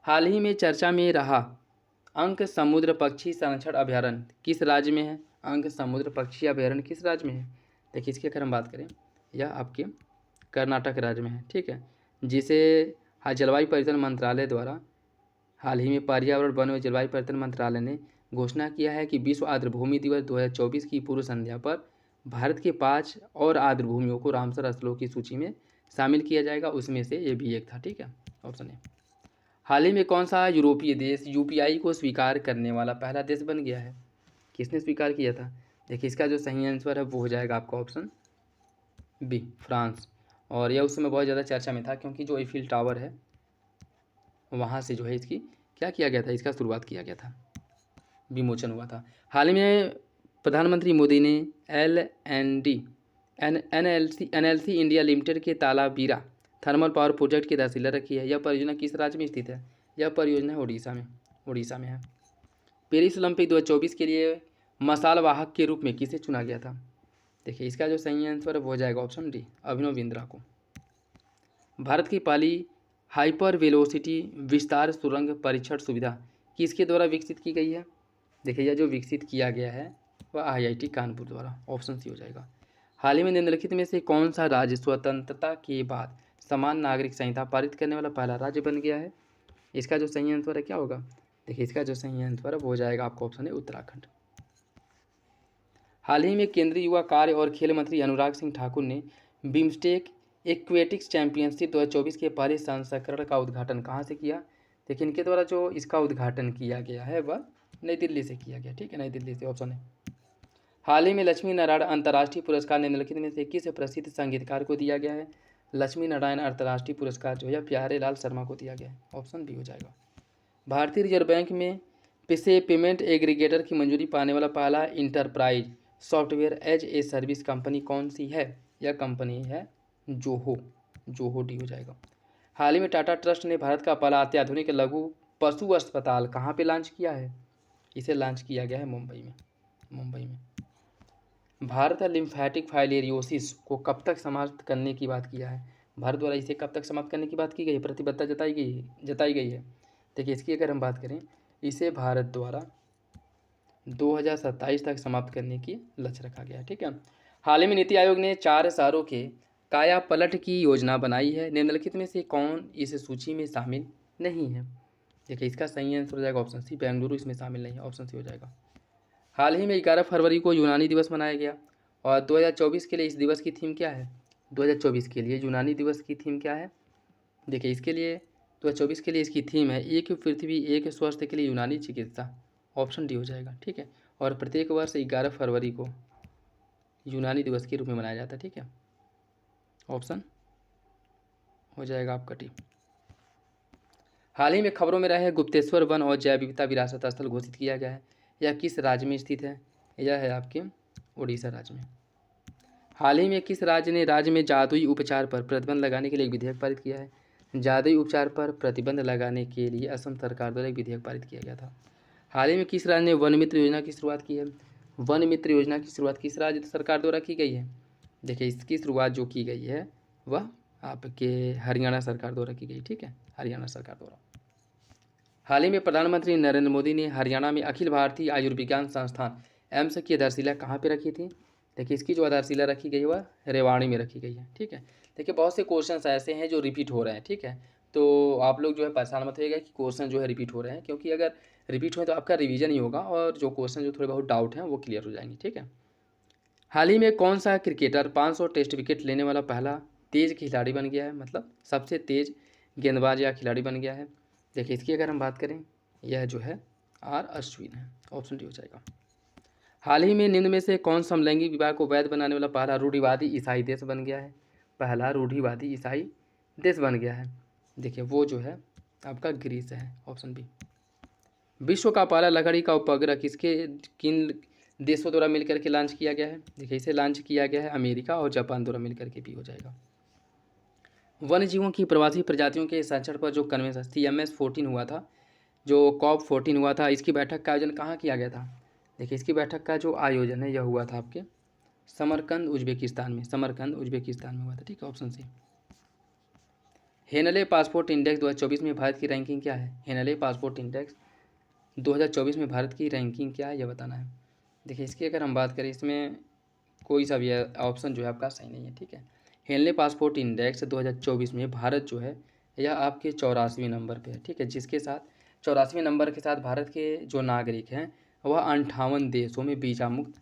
हाल ही में चर्चा में रहा अंक समुद्र पक्षी संरक्षण अभ्यारण्य किस राज्य में है? अंक समुद्र पक्षी अभ्यारण्य किस राज्य में है? देखिए, इसकी अगर हम बात करें, यह आपके कर्नाटक राज्य में है। ठीक है, जिसे जलवायु परिवर्तन मंत्रालय द्वारा हाल ही में पर्यावरण, वन व जलवायु परिवर्तन मंत्रालय ने घोषणा किया है कि विश्व आर्द्रभूमि दिवस 2024 की पूर्व संध्या पर भारत के 5 और आर्द्रभूमियों को रामसर स्थलों की सूची में शामिल किया जाएगा। उसमें से ये भी एक था। ठीक है, ऑप्शन ए। हाल ही में कौन सा यूरोपीय देश यूपीआई को स्वीकार करने वाला पहला देश बन गया है? किसने स्वीकार किया था? देखिए इसका जो सही आंसर है वो हो जाएगा आपका ऑप्शन बी, फ्रांस। और यह उस समय बहुत ज़्यादा चर्चा में था क्योंकि जो eiffel टावर है वहाँ से जो है इसकी क्या किया गया था, इसका शुरुआत किया गया था, विमोचन हुआ था। हाल ही में प्रधानमंत्री मोदी ने एनएलसी इंडिया लिमिटेड के तालाबीरा थर्मल पावर प्रोजेक्ट की आधारशिला रखी है। यह परियोजना किस राज्य में स्थित है? यह परियोजना उड़ीसा में है। पेरिस ओलंपिक 2024 के लिए मसाल वाहक के रूप में किसे चुना गया था? देखिए इसका जो सही आंसर है वो हो जाएगा ऑप्शन डी, अभिनव बिंद्रा को। भारत की पहली हाइपर वेलोसिटी विस्तार सुरंग परीक्षण सुविधा किसके द्वारा विकसित की गई है? देखिए यह जो विकसित किया गया है वह आईआईटी कानपुर द्वारा, ऑप्शन सी हो जाएगा। हाल ही में निम्नलिखित में से कौन सा राज्य स्वतंत्रता के बाद समान नागरिक संहिता पारित करने वाला पहला राज्य बन गया है? इसका जो सही आंसर है क्या होगा? देखिए इसका जो सही आंसर है वो हो जाएगा आपका ऑप्शन है उत्तराखंड। हाल ही में केंद्रीय युवा कार्य और खेल मंत्री अनुराग सिंह ठाकुर ने बिम्स्टेक एक्वेटिक्स चैंपियनशिप 2024 के पहले संस्करण का उद्घाटन कहाँ से किया? देखिए इनके द्वारा जो इसका उद्घाटन किया गया है वह नई दिल्ली से किया गया, ठीक है, नई दिल्ली से, ऑप्शन है। हाल ही में लक्ष्मी नारायण अंतर्राष्ट्रीय पुरस्कार निम्नलिखित में से किस प्रसिद्ध संगीतकार को दिया गया है? लक्ष्मी नारायण अंतर्राष्ट्रीय पुरस्कार जो है प्यारे लाल शर्मा को दिया गया है, ऑप्शन बी हो जाएगा। भारतीय रिजर्व बैंक में से पेमेंट एग्रीगेटर की मंजूरी पाने वाला पहला enterprise software as a service company कौन सी है? यह कंपनी है जोहो डी हो जाएगा। हाल ही में टाटा ट्रस्ट ने भारत का पहला अत्याधुनिक लघु पशु अस्पताल कहाँ पे लॉन्च किया है? इसे लॉन्च किया गया है मुंबई में। भारत लिम्फेटिक फाइलेरियोसिस को कब तक समाप्त करने की बात किया है? भारत द्वारा इसे कब तक समाप्त करने की बात की गई है, प्रतिबद्धता जताई गई है? देखिए इसकी अगर हम बात करें, इसे भारत द्वारा 2027 तक समाप्त करने की लक्ष्य रखा गया है, ठीक है। हाल ही में नीति आयोग ने 4 शहरों के काया पलट की योजना बनाई है। निम्नलिखित में से कौन इस सूची में शामिल नहीं है? देखिए इसका सही आंसर हो जाएगा ऑप्शन सी, बेंगलुरु इसमें शामिल नहीं है, ऑप्शन सी हो जाएगा। हाल ही में 11 फरवरी को यूनानी दिवस मनाया गया और 2024 के लिए इस दिवस की थीम क्या है? 2024 के लिए यूनानी दिवस की थीम क्या है? देखिए इसके लिए 2024 के लिए इसकी थीम है एक पृथ्वी एक स्वास्थ्य के लिए यूनानी चिकित्सा, ऑप्शन डी हो जाएगा, ठीक है। और प्रत्येक वर्ष 11 फरवरी को यूनानी दिवस के रूप में मनाया जाता है, ठीक है, ऑप्शन हो जाएगा आपका डी। हाल ही में खबरों में रहे गुप्तेश्वर वन और जैव विविधता विरासत स्थल घोषित किया गया है। यह किस राज्य में स्थित है? यह है आपके उड़ीसा राज्य में। हाल ही में किस राज्य में जादुई उपचार पर प्रतिबंध लगाने के लिए एक विधेयक पारित किया है? जादुई उपचार पर प्रतिबंध लगाने के लिए असम सरकार द्वारा एक विधेयक पारित किया गया था। हाल ही में किस राज्य ने वन मित्र योजना की शुरुआत की है? वन मित्र योजना की शुरुआत किस राज्य सरकार द्वारा की गई है? देखिए इसकी शुरुआत जो की गई है वह आपके हरियाणा सरकार द्वारा की गई, ठीक है, हरियाणा सरकार द्वारा। हाल ही में प्रधानमंत्री नरेंद्र मोदी ने हरियाणा में अखिल भारतीय आयुर्विज्ञान संस्थान एम्स की आधारशिला कहाँ पे रखी थी? देखिए इसकी जो आधारशिला रखी गई वह रेवाड़ी में रखी गई है, ठीक है। देखिए बहुत से क्वेश्चंस ऐसे हैं जो रिपीट हो रहे हैं, ठीक है, तो आप लोग जो है परेशान मत होइएगा कि क्वेश्चन जो है रिपीट हो रहे हैं, क्योंकि अगर रिपीट हुए तो आपका रिवीजन ही होगा और जो क्वेश्चन जो थोड़े बहुत डाउट हैं वो क्लियर हो जाएंगे, ठीक है। हाल ही में कौन सा क्रिकेटर 500 टेस्ट विकेट लेने वाला पहला तेज खिलाड़ी बन गया है, मतलब सबसे तेज गेंदबाज या खिलाड़ी बन गया है? देखिए इसकी अगर हम बात करें, यह जो है आर अश्विन है, ऑप्शन डी हो जाएगा। हाल ही में निम्न में से कौन समलैंगिक विवाह को वैध बनाने वाला पहला रूढ़िवादी ईसाई देश बन गया है? पहला रूढ़िवादी ईसाई देश बन गया है, देखिए वो जो है आपका ग्रीस है, ऑप्शन बी। विश्व का पहला लकड़ी का उपग्रह किन देशों द्वारा मिलकर के लॉन्च किया गया है? देखिए इसे लॉन्च किया गया है अमेरिका और जापान द्वारा मिलकर के भी हो जाएगा। वन्य जीवों की प्रवासी प्रजातियों के संरक्षण पर जो कन्वेंशन CMS-14 हुआ था, जो COP14 हुआ था, इसकी बैठक का आयोजन कहाँ किया गया था? देखिए इसकी बैठक का जो आयोजन है यह हुआ था आपके समरकंद उज्बेकिस्तान में हुआ था, ठीक है, option C. Henley passport index 2024 में भारत की रैंकिंग क्या है? हेनले पासपोर्ट इंडेक्स 2024 में भारत की रैंकिंग क्या है यह बताना है। देखिए इसकी अगर हम बात करें, इसमें कोई सा भी ऑप्शन जो है आपका सही नहीं है, ठीक है। हेनले पासपोर्ट इंडेक्स 2024 में भारत जो है यह आपके 84वें नंबर पे है, ठीक है, जिसके साथ 84वें नंबर के साथ भारत के जो नागरिक हैं वह 58 देशों में वीज़ा मुक्त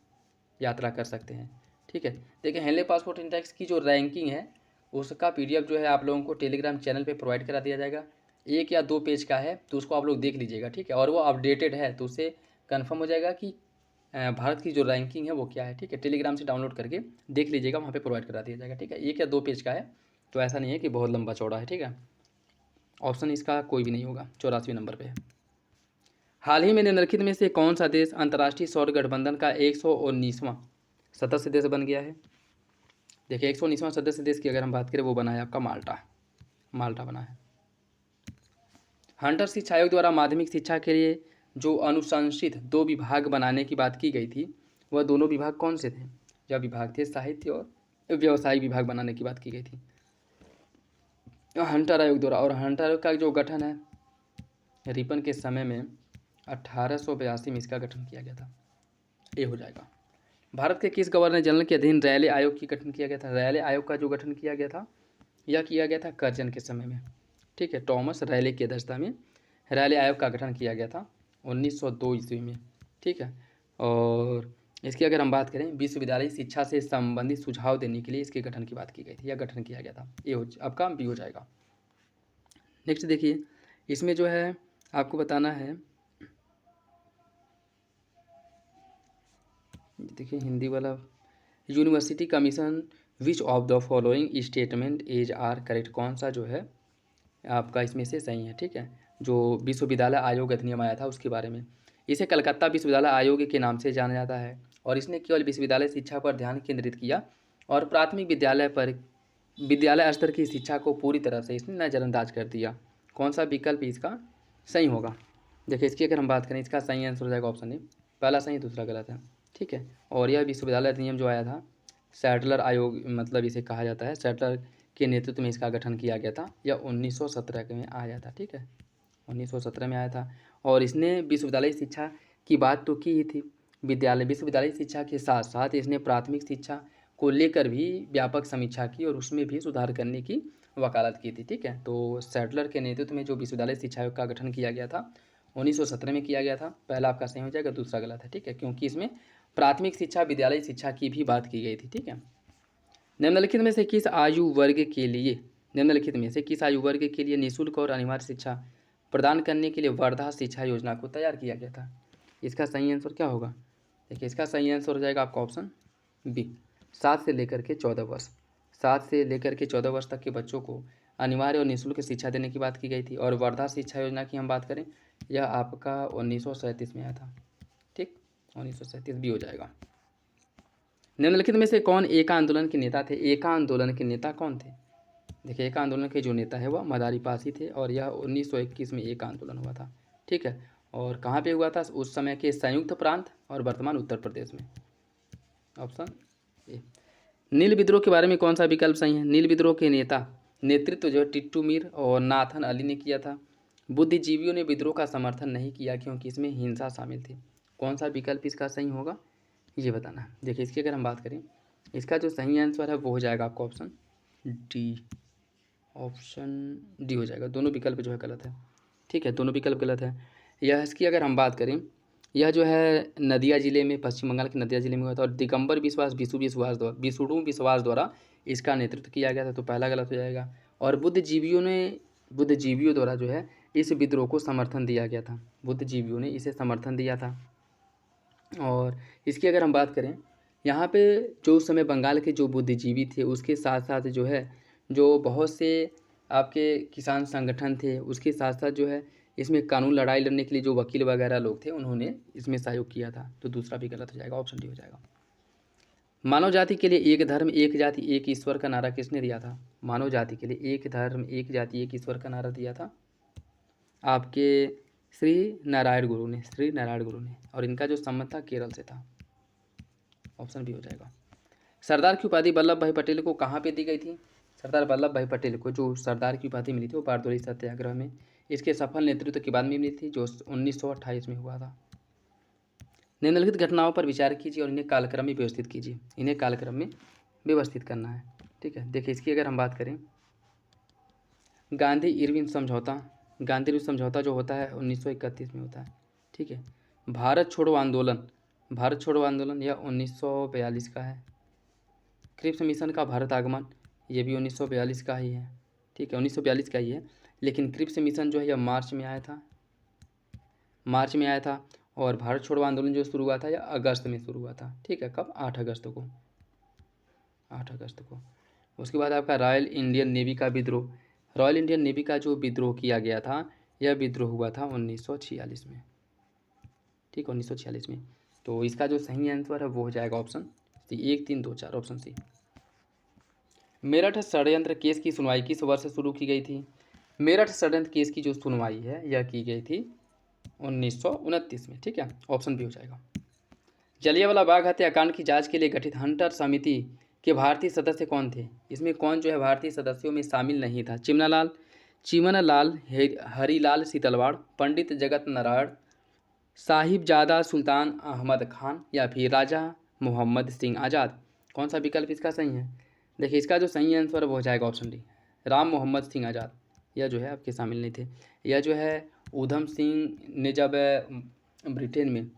यात्रा कर सकते हैं, ठीक है। देखिए हेनले पासपोर्ट इंडेक्स की जो रैंकिंग है उसका PDF जो है आप लोगों को टेलीग्राम चैनल पे प्रोवाइड करा दिया जाएगा। 1 या 2 पेज का है तो उसको आप लोग देख लीजिएगा, ठीक है। और वो अपडेटेड है तो उससे कन्फर्म हो जाएगा कि भारत की जो रैंकिंग है वो क्या है, ठीक है। टेलीग्राम से डाउनलोड करके देख लीजिएगा, वहाँ पे प्रोवाइड करा दिया जाएगा, ठीक है। 1 या 2 पेज का है तो ऐसा नहीं है कि बहुत लंबा चौड़ा है, ठीक है। ऑप्शन इसका कोई भी नहीं होगा, 84वें नंबर पे है। हाल ही में निम्नलिखित में से कौन सा देश अंतर्राष्ट्रीय सौर गठबंधन का 119वां सदस्य देश बन गया है? देखिए 119वां सदस्य देश की अगर हम बात करें वो बना है आपका माल्टा बना है। हंटर शिक्षा आयोग द्वारा माध्यमिक शिक्षा के लिए जो अनुशंसित 2 विभाग बनाने की बात की गई थी वह दोनों विभाग कौन से थे? यह विभाग थे साहित्य और व्यवसाय विभाग बनाने की बात की गई थी हंटर आयोग द्वारा। और हंटर आयोग का जो गठन है रिपन के समय में 1882 में इसका गठन किया गया था। ये हो जाएगा। भारत के किस गवर्नर जनरल के अधीन रैले आयोग की गठन किया गया था? रैले आयोग का जो गठन किया गया था यह किया गया था कर्जन के समय में, ठीक है। टॉमस रैले की अध्यक्षता में रैले आयोग का गठन किया गया था 1902 ईस्वी में, ठीक है। और इसकी अगर हम बात करें विश्वविद्यालय शिक्षा से संबंधित सुझाव देने के लिए इसके गठन की बात की गई थी या गठन किया गया था। ये आपका बी हो जाएगा। नेक्स्ट देखिए, इसमें जो है आपको बताना है, देखिए हिंदी वाला, university commission which of the following statement is are correct, कौन सा जो है आपका इसमें से सही है, ठीक है। जो विश्वविद्यालय आयोग अधिनियम आया था उसके बारे में, इसे कलकत्ता विश्वविद्यालय आयोग के नाम से जाना जाता है और इसने केवल विश्वविद्यालय शिक्षा पर ध्यान केंद्रित किया और प्राथमिक विद्यालय स्तर की शिक्षा को पूरी तरह से इसने नज़रअंदाज कर दिया। कौन सा विकल्प इसका सही होगा? देखिए इसकी अगर हम बात करें इसका सही आंसर हो जाएगा ऑप्शन ए, पहला सही दूसरा गलत है, ठीक है। और यह विश्वविद्यालय अधिनियम जो आया था सैडलर आयोग मतलब इसे कहा जाता है, सैडलर के नेतृत्व में इसका गठन किया गया था। यह 1917 में आया था, ठीक है, 1917 में आया था। और इसने विश्वविद्यालय शिक्षा की बात तो की ही थी, विश्वविद्यालय शिक्षा के साथ साथ इसने प्राथमिक शिक्षा को लेकर भी व्यापक समीक्षा की और उसमें भी सुधार करने की वकालत की थी, ठीक है। तो सैडलर के नेतृत्व में जो विश्वविद्यालय शिक्षा आयोग का गठन किया गया था 1917 में किया गया था। पहला आपका सही हो जाएगा, दूसरा गलत है, ठीक है, क्योंकि इसमें प्राथमिक शिक्षा विद्यालय शिक्षा की भी बात की गई थी, ठीक है। निम्नलिखित में से किस आयु वर्ग के लिए निःशुल्क और अनिवार्य शिक्षा प्रदान करने के लिए वर्धा शिक्षा योजना को तैयार किया गया था? इसका सही आंसर क्या होगा? देखिए इसका सही आंसर हो जाएगा आपका ऑप्शन बी, 7 से लेकर के 14 वर्ष। 7 से लेकर के 14 वर्ष तक के बच्चों को अनिवार्य और निःशुल्क शिक्षा देने की बात की गई थी। और वर्धा शिक्षा योजना की हम बात करें यह आपका 1937 में आया था, ठीक, 1937 भी हो जाएगा। निम्नलिखित में से कौन एका आंदोलन के नेता थे? एका आंदोलन के नेता कौन थे? देखिए एका आंदोलन के जो नेता है वह मदारी पासी थे और यह 1921 में एका आंदोलन हुआ था, ठीक है। और कहाँ पे हुआ था? उस समय के संयुक्त प्रांत और वर्तमान उत्तर प्रदेश में, ऑप्शन ए। नील विद्रोह के बारे में कौन सा विकल्प सही है? नील विद्रोह के नेतृत्व जो है टिट्टू मीर और नाथन अली ने किया था। बुद्धिजीवियों ने विद्रोह का समर्थन नहीं किया क्योंकि इसमें हिंसा शामिल थी। कौन सा विकल्प इसका सही होगा ये बताना है। देखिए इसकी अगर हम बात करें इसका जो सही आंसर है वो हो जाएगा आपका ऑप्शन डी, ऑप्शन डी हो जाएगा। दोनों विकल्प जो है गलत है, ठीक है, दोनों विकल्प गलत है। यह इसकी अगर हम बात करें यह जो है नदिया जिले में, पश्चिम बंगाल के नदिया जिले में हुआ था और दिगंबर विश्वास विष्णु विश्वास द्वारा इसका नेतृत्व किया गया था, तो पहला गलत हो जाएगा। और बुद्धिजीवियों द्वारा जो है इस विद्रोह को समर्थन दिया गया था, बुद्धिजीवियों ने इसे समर्थन दिया था। और इसकी अगर हम बात करें यहाँ पे जो उस समय बंगाल के जो बुद्धिजीवी थे उसके साथ साथ जो है जो बहुत से आपके किसान संगठन थे उसके साथ साथ जो है इसमें कानून लड़ाई लड़ने के लिए जो वकील वगैरह लोग थे उन्होंने इसमें सहयोग किया था, तो दूसरा भी गलत हो जाएगा, ऑप्शन डी हो जाएगा। मानव जाति के लिए एक धर्म एक जाति एक ईश्वर का नारा किसने दिया था? मानव जाति के लिए एक धर्म एक जाति एक ईश्वर का नारा दिया था आपके श्री नारायण गुरु ने और इनका जो संबंध था केरल से था, ऑप्शन बी हो जाएगा। सरदार की उपाधि वल्लभ भाई पटेल को कहाँ पे दी गई थी? सरदार वल्लभ भाई पटेल को जो सरदार की उपाधि मिली थी वो बारदोली सत्याग्रह में इसके सफल नेतृत्व के बाद में मिली थी जो 1928 में हुआ था। निम्नलिखित घटनाओं पर विचार कीजिए और इन्हें कालक्रम में व्यवस्थित कीजिए, इन्हें कालक्रम में व्यवस्थित करना है, ठीक है। देखिए इसकी अगर हम बात करें गांधी इरविन समझौता जो होता है 1931 में होता है, ठीक है। भारत छोड़ो आंदोलन यह 1942 का है। क्रिप्स मिशन का भारत आगमन ये भी 1942 का ही है, ठीक है, 1942 का ही है। लेकिन क्रिप्स मिशन जो है यह मार्च में आया था, और भारत छोड़ो आंदोलन जो शुरू हुआ था यह अगस्त में शुरू हुआ था। ठीक है, कब? 8 अगस्त को। उसके बाद आपका रॉयल इंडियन नेवी का विद्रोह। रॉयल इंडियन नेवी का जो विद्रोह किया गया था, यह विद्रोह हुआ था 1946 में। ठीक, 1946 में। तो इसका जो सही आंसर है वो हो जाएगा option C, 1, 3, 2, 4, option C. Meerut षड्यंत्र केस की सुनवाई किस वर्ष शुरू की गई थी? मेरठ षड्यंत्र केस की जो सुनवाई है यह की गई थी 1929 में। ठीक है, ऑप्शन बी हो जाएगा। जलियांवाला बाग हत्याकांड की जांच के लिए गठित हंटर समिति के भारतीय सदस्य कौन थे? इसमें कौन जो है भारतीय सदस्यों में शामिल नहीं था? चिमनलाल, हरिलाल सीतलवाड़, पंडित जगत नारायण, साहिबजादा सुल्तान अहमद खान या फिर राजा मोहम्मद सिंह आज़ाद। कौन सा विकल्प इसका सही है? देखिए, इसका जो सही आंसर वो हो जाएगा ऑप्शन डी, राम मोहम्मद सिंह आज़ाद। यह जो है आपके शामिल नहीं थे। यह जो है ऊधम सिंह ने जब ब्रिटेन में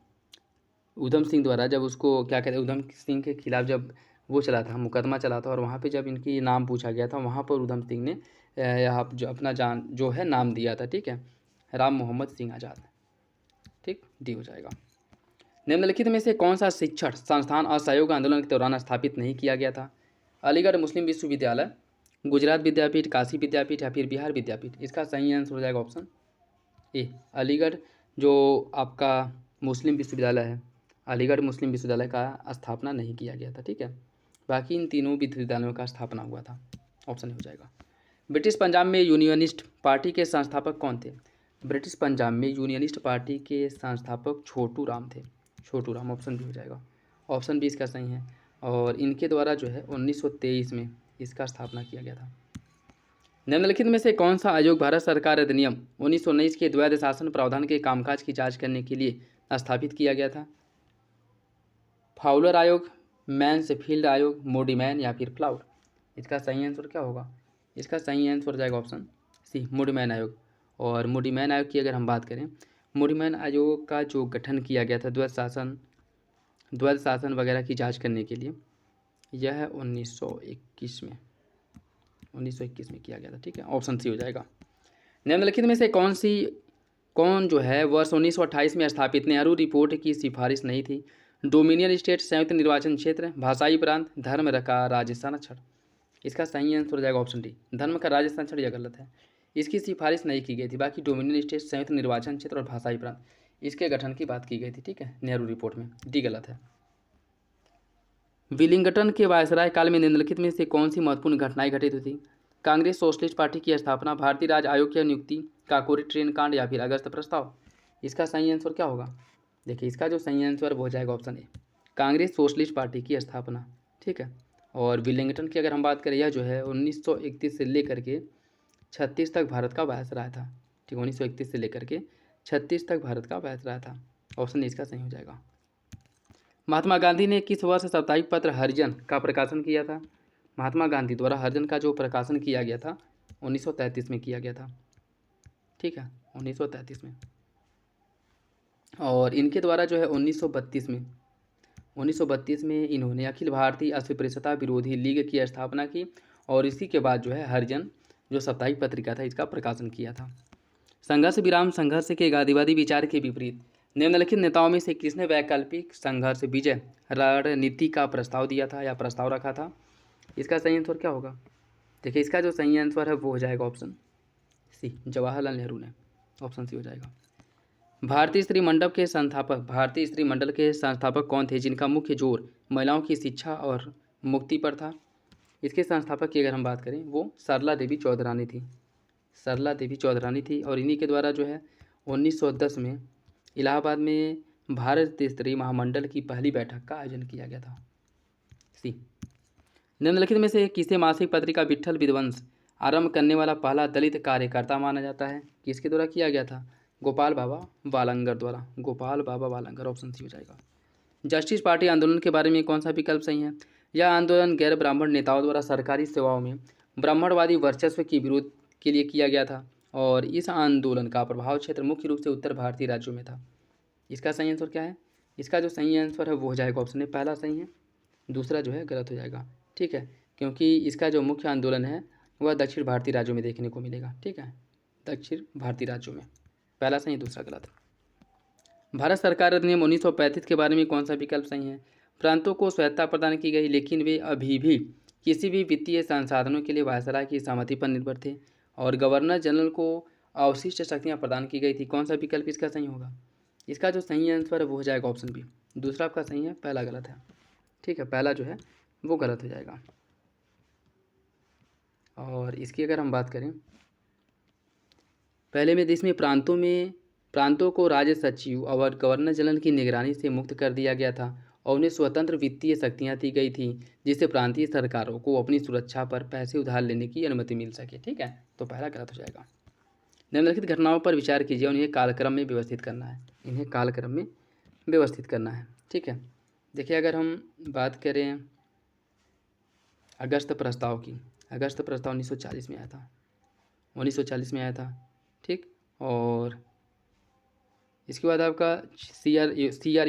ऊधम सिंह द्वारा जब उसको क्या कहते हैं, ऊधम सिंह के खिलाफ जब वो चला था, मुकदमा चला था, और वहाँ पे जब इनकी नाम पूछा गया था, वहाँ पर ऊधम सिंह ने यहाँ जो अपना जान जो है नाम दिया था। ठीक है, राम मोहम्मद सिंह आज़ाद। ठीक, डी हो जाएगा। निम्नलिखित में से कौन सा शिक्षण संस्थान असहयोग आंदोलन के दौरान स्थापित नहीं किया गया था? अलीगढ़ मुस्लिम विश्वविद्यालय, गुजरात विद्यापीठ, काशी विद्यापीठ या फिर बिहार विद्यापीठ। इसका सही आंसर हो जाएगा ऑप्शन ए, अलीगढ़ जो आपका मुस्लिम विश्वविद्यालय है, अलीगढ़ मुस्लिम विश्वविद्यालय का स्थापना नहीं किया गया था। ठीक है, बाकी इन तीनों विश्वविद्यालयों का स्थापना हुआ था। ऑप्शन ए हो जाएगा। ब्रिटिश पंजाब में यूनियनिस्ट पार्टी के संस्थापक कौन थे? ब्रिटिश पंजाब में यूनियनिस्ट पार्टी के संस्थापक छोटू राम थे। छोटू राम, ऑप्शन बी हो जाएगा। ऑप्शन बी इसका सही है, और इनके द्वारा जो है 1923 में इसका स्थापना किया गया था। निम्नलिखित में से कौन सा आयोग भारत सरकार अधिनियम 1919 के द्वैध शासन प्रावधान के कामकाज की जांच करने के लिए स्थापित किया गया था? फाउलर आयोग, मैन्सफील्ड आयोग, मोडीमैन या फिर फ्लाउड। इसका सही आंसर क्या होगा? इसका सही आंसर हो जाएगा ऑप्शन सी, मोडीमैन आयोग। और मोडीमैन आयोग की अगर हम बात करें, मोडीमैन आयोग का जो गठन किया गया था द्वैध शासन वगैरह की जांच करने के लिए, यह 1921 में किया गया था। ठीक है, ऑप्शन सी हो जाएगा। निम्नलिखित में से कौन जो है वर्ष 1928 में स्थापित नेहरू रिपोर्ट की सिफारिश नहीं थी? डोमिनियन स्टेट, संयुक्त निर्वाचन क्षेत्र, भाषाई प्रांत, धर्म का राज्य संरक्षण। इसका सही आंसर हो जाएगा ऑप्शन डी, धर्म का राज्य संरक्षण। यह गलत है, इसकी सिफारिश नहीं की गई थी। बाकी डोमिनियन स्टेट, संयुक्त निर्वाचन क्षेत्र और भाषाई प्रांत, इसके गठन की बात की गई थी। ठीक है, नेहरू रिपोर्ट में। डी गलत है। विलिंगटन के वायसराय काल में निम्नलिखित में से कौन सी महत्वपूर्ण घटनाएं घटित हुई थी? कांग्रेस सोशलिस्ट पार्टी की स्थापना, भारतीय राज्य आयोग की नियुक्ति, काकोरी ट्रेन कांड या फिर अगस्त प्रस्ताव। इसका सही आंसर क्या होगा? देखिए, इसका जो सही आंसर वो हो जाएगा option A, Congress socialist party की स्थापना। ठीक है, और विलिंगटन की अगर हम बात करें, यह जो है 1931 से लेकर के 36 तक भारत का वायसराय था। ठीक, 1931 से लेकर के 36 तक भारत का वायसराय था। ऑप्शन ए इसका सही हो जाएगा। महात्मा गांधी ने किस वर्ष साप्ताहिक पत्र हरिजन का प्रकाशन किया था? महात्मा गांधी द्वारा हरिजन का जो प्रकाशन किया गया था 1933 में किया गया था। ठीक है, 1933 में। और इनके द्वारा जो है 1932 में इन्होंने अखिल भारतीय अस्पृश्यता विरोधी लीग की स्थापना की, और इसी के बाद जो है हरिजन जो साप्ताहिक पत्रिका था इसका प्रकाशन किया था। संघर्ष विराम संघर्ष के गांधीवादी विचार के विपरीत निम्नलिखित नेताओं में से किसने वैकल्पिक संघर्ष विजय रणनीति का प्रस्ताव दिया था या प्रस्ताव रखा था? इसका सही आंसर क्या होगा? देखिए, इसका जो सही आंसर है वो हो जाएगा ऑप्शन सी, जवाहरलाल नेहरू ने। ऑप्शन सी हो जाएगा। भारतीय स्त्री मंडल के संस्थापक कौन थे जिनका मुख्य जोर महिलाओं की शिक्षा और मुक्ति पर था? इसके संस्थापक की अगर हम बात करें, वो सरला देवी चौधरानी थी। सरला देवी चौधरानी थी, और इन्हीं के द्वारा जो है 1910 में इलाहाबाद में भारत स्त्री महामंडल की पहली बैठक का आयोजन किया गया था। सी। निम्नलिखित में से किसे मासिक पत्रिका विट्ठल विध्वंस आरंभ करने वाला पहला दलित कार्यकर्ता माना जाता है? किसके द्वारा किया गया था? गोपाल बाबा वालंगर द्वारा। गोपाल बाबा वालंगर, ऑप्शन सी हो जाएगा। जस्टिस पार्टी आंदोलन के बारे में कौन सा विकल्प सही है? यह आंदोलन गैर ब्राह्मण नेताओं द्वारा सरकारी सेवाओं में ब्राह्मणवादी वर्चस्व के विरोध के लिए किया गया था, और इस आंदोलन का प्रभाव क्षेत्र मुख्य रूप से उत्तर भारतीय राज्यों में था। इसका सही आंसर क्या है? इसका जो सही आंसर है वो हो जाएगा ऑप्शन ए, पहला सही है, दूसरा जो है गलत हो जाएगा। ठीक है, क्योंकि इसका जो मुख्य आंदोलन है वह दक्षिण भारतीय राज्यों में देखने को मिलेगा। ठीक है, दक्षिण भारतीय राज्यों में। पहला सही, दूसरा गलत। भारत सरकार अधिनियम 1935 के बारे में कौन सा विकल्प सही है? प्रांतों को स्वायत्तता प्रदान की गई, लेकिन वे अभी भी किसी भी वित्तीय संसाधनों के लिए वायसराय की सहमति पर निर्भर थे, और गवर्नर जनरल को अवशिष्ट शक्तियां प्रदान की गई थी। कौन सा विकल्प इसका सही होगा? इसका जो सही आंसर है वो हो जाएगा ऑप्शन बी। दूसरा आपका सही है, पहला गलत है। ठीक है, पहला जो है वो गलत हो जाएगा। और इसकी अगर हम बात करें, पहले में देश में प्रांतों को राज्य सचिव और गवर्नर जनरल की निगरानी से मुक्त कर दिया गया था, और उन्हें स्वतंत्र वित्तीय शक्तियां दी गई थी, जिससे प्रांतीय सरकारों को अपनी सुरक्षा पर पैसे उधार लेने की अनुमति मिल सके। ठीक है, तो पहला गलत हो जाएगा। निम्नलिखित घटनाओं पर विचार कीजिए और इन्हें कालक्रम में व्यवस्थित करना है। इन्हें कालक्रम में व्यवस्थित करना है। ठीक है, देखिए अगर हम बात करें अगस्त प्रस्ताव की, अगस्त प्रस्ताव 1940 में आया था, 1940 में आया था। ठीक, और इसके बाद आपका सी आर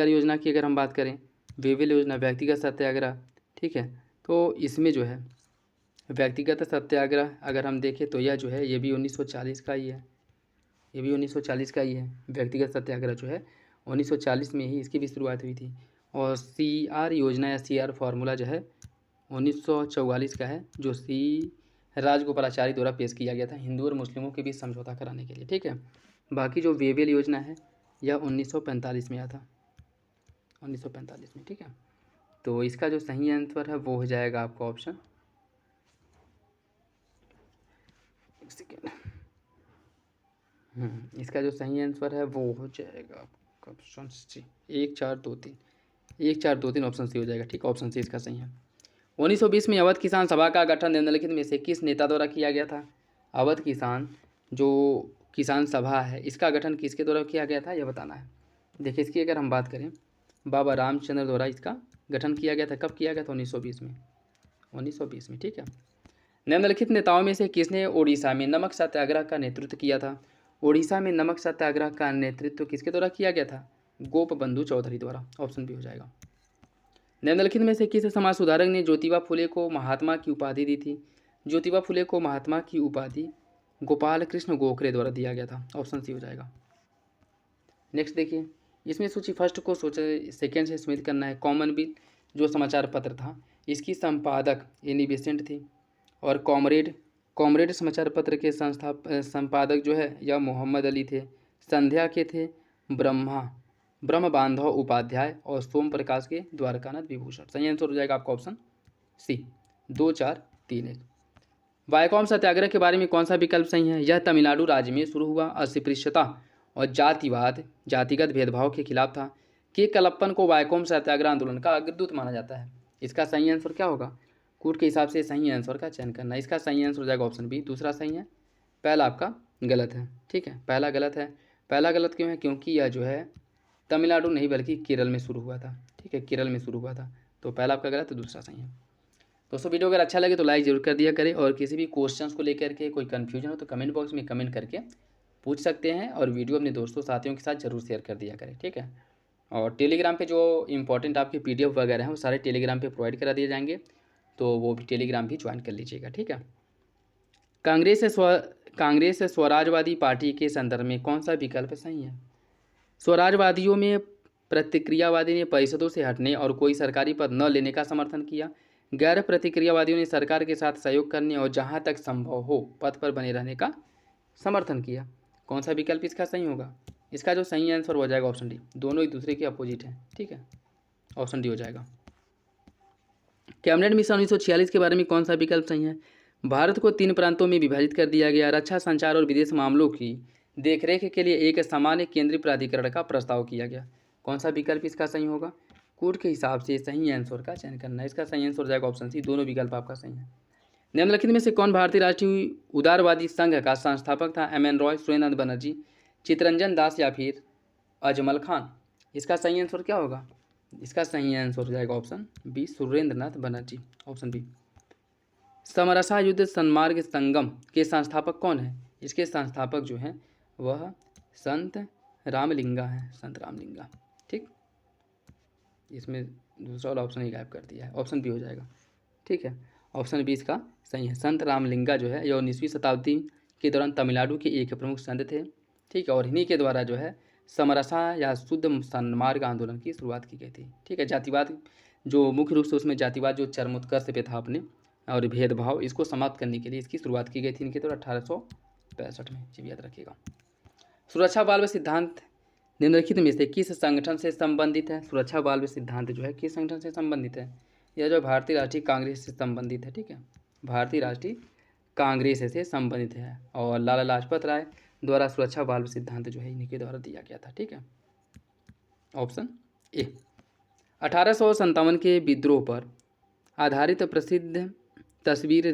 योजना की अगर हम बात करें, वेवेल योजना, व्यक्तिगत सत्याग्रह। ठीक है, तो इसमें जो है व्यक्तिगत सत्याग्रह अगर हम देखें तो यह जो है ये भी 1940 का ही है, ये भी 1940 का ही है। व्यक्तिगत सत्याग्रह जो है 1940 में ही इसकी भी शुरुआत हुई थी। और सी आर योजना या सी आर फार्मूला जो है 1944 का है, जो सी राजगोपालाचारी द्वारा पेश किया गया था हिंदू और मुस्लिमों के बीच समझौता कराने के लिए। ठीक है, बाकी जो वेवेल योजना है यह 1945 में आया था, 1945 में। ठीक है, तो इसका जो सही आंसर है वो हो जाएगा आपका ऑप्शन, एक सेकेंड, इसका जो सही आंसर है वो हो जाएगा आपका ऑप्शन सी, 1 4 2 3 ऑप्शन सी हो जाएगा। ठीक है, ऑप्शन सी इसका सही है। 1920 में अवध किसान सभा का गठन निम्नलिखित में से किस नेता द्वारा किया गया था? अवध जो किसान सभा है इसका गठन किसके द्वारा किया गया था, यह बताना है। देखिए इसकी अगर हम बात करें, बाबा रामचंद्र द्वारा इसका गठन किया गया था। कब किया गया था? 1920 में, 1920 में। ठीक है, निम्नलिखित नेताओं में से किसने ओडिशा में नमक सत्याग्रह का नेतृत्व किया था? ओडिशा में नमक सत्याग्रह का नेतृत्व किसके द्वारा किया गया था? गोपबंधु चौधरी द्वारा। ऑप्शन बी हो जाएगा। निम्नलिखित में से किस समाज सुधारक ने ज्योतिबा फुले को महात्मा की उपाधि दी थी? ज्योतिबा फुले को महात्मा की उपाधि गोपाल कृष्ण गोखले द्वारा दिया गया था। ऑप्शन सी हो जाएगा। नेक्स्ट देखिए, इसमें सूची फर्स्ट को सेकेंड से स्मित करना है। कॉमनवेल्थ जो समाचार पत्र था इसकी संपादक एनी बेसेंट थी, और कॉमरेड समाचार पत्र के संपादक जो है यह मोहम्मद अली थे। संध्या के थे ब्रह्म बांधव उपाध्याय, और सोम प्रकाश के द्वारकानाथ विभूषण। सही आंसर हो जाएगा आपका ऑप्शन सी, 2 4 3 1। वायकॉम सत्याग्रह के बारे में कौन सा विकल्प सही है? यह तमिलनाडु राज्य में शुरू हुआ, अस्पृश्यता और जातिगत भेदभाव के खिलाफ था। के कलप्पन को वायकॉम सत्याग्रह आंदोलन का अग्रदूत माना जाता है। इसका सही आंसर क्या होगा? कूट के हिसाब से सही आंसर का चयन करना। इसका सही आंसर हो जाएगा ऑप्शन बी, दूसरा सही है, पहला आपका गलत है। ठीक है, पहला गलत है। पहला गलत क्यों है? क्योंकि यह जो है तमिलनाडु नहीं बल्कि केरल में शुरू हुआ था। ठीक है, केरल में शुरू हुआ था, तो पहला आपका गलत है, दूसरा सही है। दोस्तों वीडियो अगर अच्छा लगे तो लाइक जरूर कर दिया करें, और किसी भी क्वेश्चंस को लेकर के कोई कन्फ्यूजन हो तो कमेंट बॉक्स में कमेंट करके पूछ सकते हैं, और वीडियो अपने दोस्तों साथियों के साथ जरूर शेयर कर दिया करें। ठीक है, और टेलीग्राम पे जो इंपॉर्टेंट आपके PDF वगैरह हैं वो सारे टेलीग्राम पे प्रोवाइड करा दिए जाएंगे, तो वो भी टेलीग्राम भी ज्वाइन कर लीजिएगा। ठीक है, कांग्रेस स्वराजवादी पार्टी के संदर्भ में कौन सा विकल्प सही है? स्वराजवादियों में प्रतिक्रियावादी ने परिषदों से हटने और कोई सरकारी पद न लेने का समर्थन किया। गैर प्रतिक्रियावादियों ने सरकार के साथ सहयोग करने और जहां तक संभव हो पद पर बने रहने का समर्थन किया। कौन सा विकल्प इसका सही होगा? इसका जो सही आंसर हो जाएगा ऑप्शन डी, दोनों एक दूसरे के अपोजिट हैं। ठीक है, ऑप्शन डी हो जाएगा। कैबिनेट मिशन 1946 के बारे में कौन सा विकल्प सही है? भारत को 3 प्रांतों में विभाजित कर दिया गया। रक्षा, संचार और विदेश मामलों की देखरेख के लिए एक सामान्य केंद्रीय प्राधिकरण का प्रस्ताव किया गया। कौन सा विकल्प इसका सही होगा? कूट के हिसाब से सही आंसर का चयन करना है। इसका सही आंसर हो जाएगा ऑप्शन सी, दोनों विकल्प आपका सही है। निम्नलिखित में से कौन भारतीय राष्ट्रीय उदारवादी संघ का संस्थापक था? MN रॉय, सुरेंद्र नाथ बनर्जी, चित्तरंजन दास या फिर अजमल खान? इसका सही आंसर क्या होगा? इसका सही आंसर हो जाएगा ऑप्शन बी, सुरेंद्र नाथ बनर्जी, ऑप्शन बी। समरसा युद्ध सन्मार्ग संगम के संस्थापक कौन है? इसके संस्थापक जो हैं वह संत रामलिंगा हैं, संत रामलिंगा। ठीक, इसमें दूसरा वाला ऑप्शन ही गायब कर दिया है, ऑप्शन बी हो जाएगा। ठीक है, ऑप्शन बी इसका सही है। संत रामलिंगा जो है यह 19वीं शताब्दी के दौरान तमिलनाडु के एक प्रमुख संत थे, ठीक है। और इन्हीं के द्वारा जो है समरसा या शुद्ध सन्मार्ग आंदोलन की शुरुआत की गई थी, ठीक है। जातिवाद जो मुख्य रूप से उसमें जातिवाद जो चरमोत्कर्ष पे था अपने और भेदभाव, इसको समाप्त करने के लिए इसकी शुरुआत की गई थी इनके द्वारा 1865 में, जी याद रखिएगा। सुरक्षा बाल्ब सिद्धांत निम्नलिखित में से किस संगठन से संबंधित है? सुरक्षा बाल्ब सिद्धांत जो है किस संगठन से संबंधित है? यह जो भारतीय राष्ट्रीय कांग्रेस से संबंधित है, ठीक है। भारतीय राष्ट्रीय कांग्रेस से संबंधित है और लाला लाजपत राय द्वारा सुरक्षा बाल्ब सिद्धांत जो है इन्हीं के द्वारा दिया गया था, ठीक है। Option A. 1857 के विद्रोह पर आधारित प्रसिद्ध तस्वीर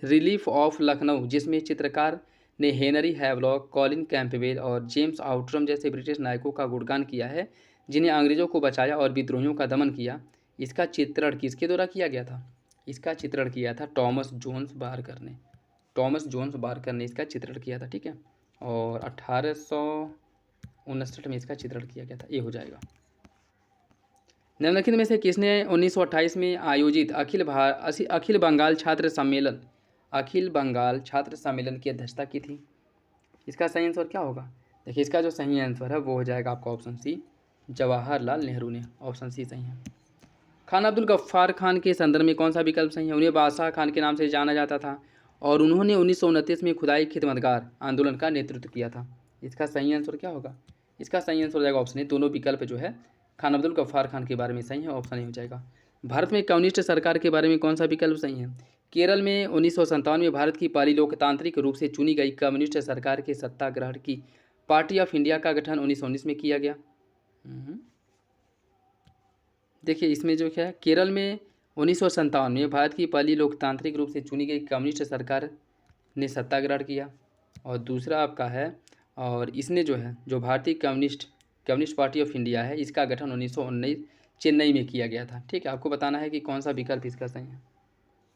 रिलीफ ऑफ लखनऊ, जिसमें चित्रकार ने हेनरी हैवलॉक, कॉलिन कैंपबेल और जेम्स आउटरम जैसे ब्रिटिश नायकों का गुणगान किया है, जिन्हें अंग्रेजों को बचाया और विद्रोहियों का दमन किया। इसका चित्रण किसके द्वारा किया गया था? इसका चित्रण किया था टॉमस जोन्स बारकर ने। टॉमस जोन्स बारकर ने इसका चित्रण किया था, ठीक है। और 1859 में इसका चित्रण किया गया था, ये हो जाएगा। निम्नलिखित में से किसने 1928 में आयोजित अखिल बंगाल छात्र सम्मेलन की अध्यक्षता की थी? इसका सही आंसर क्या होगा? देखिए इसका जो सही आंसर है वो हो जाएगा आपका ऑप्शन सी, जवाहरलाल नेहरू ने। ऑप्शन सी सही है। खान अब्दुल गफ्फार खान के संदर्भ में कौन सा विकल्प सही है? उन्हें बादशाह खान के नाम से जाना जाता था और उन्होंने 1929 में खुदाई खिदमतगार आंदोलन का नेतृत्व किया था। इसका सही आंसर क्या होगा? इसका सही आंसर हो जाएगा ऑप्शन ए। दोनों विकल्प जो है खान अब्दुल गफ्फार खान के बारे में सही है, ऑप्शन ए हो जाएगा। भारत में कम्युनिस्ट सरकार के बारे में कौन सा विकल्प सही है? केरल में 1957 में भारत की पहली लोकतांत्रिक रूप से चुनी गई कम्युनिस्ट सरकार के सत्ता ग्रहण की पार्टी ऑफ इंडिया का गठन 1919 में किया गया। देखिए इसमें जो क्या है, केरल में 1957 में भारत की पहली लोकतांत्रिक रूप से चुनी गई कम्युनिस्ट सरकार ने सत्ता ग्रहण किया। और दूसरा आपका है, और इसने जो है जो भारतीय कम्युनिस्ट पार्टी ऑफ इंडिया है, इसका गठन 1919 चेन्नई में किया गया था, ठीक है। आपको बताना है कि कौन सा विकल्प इसका सही है।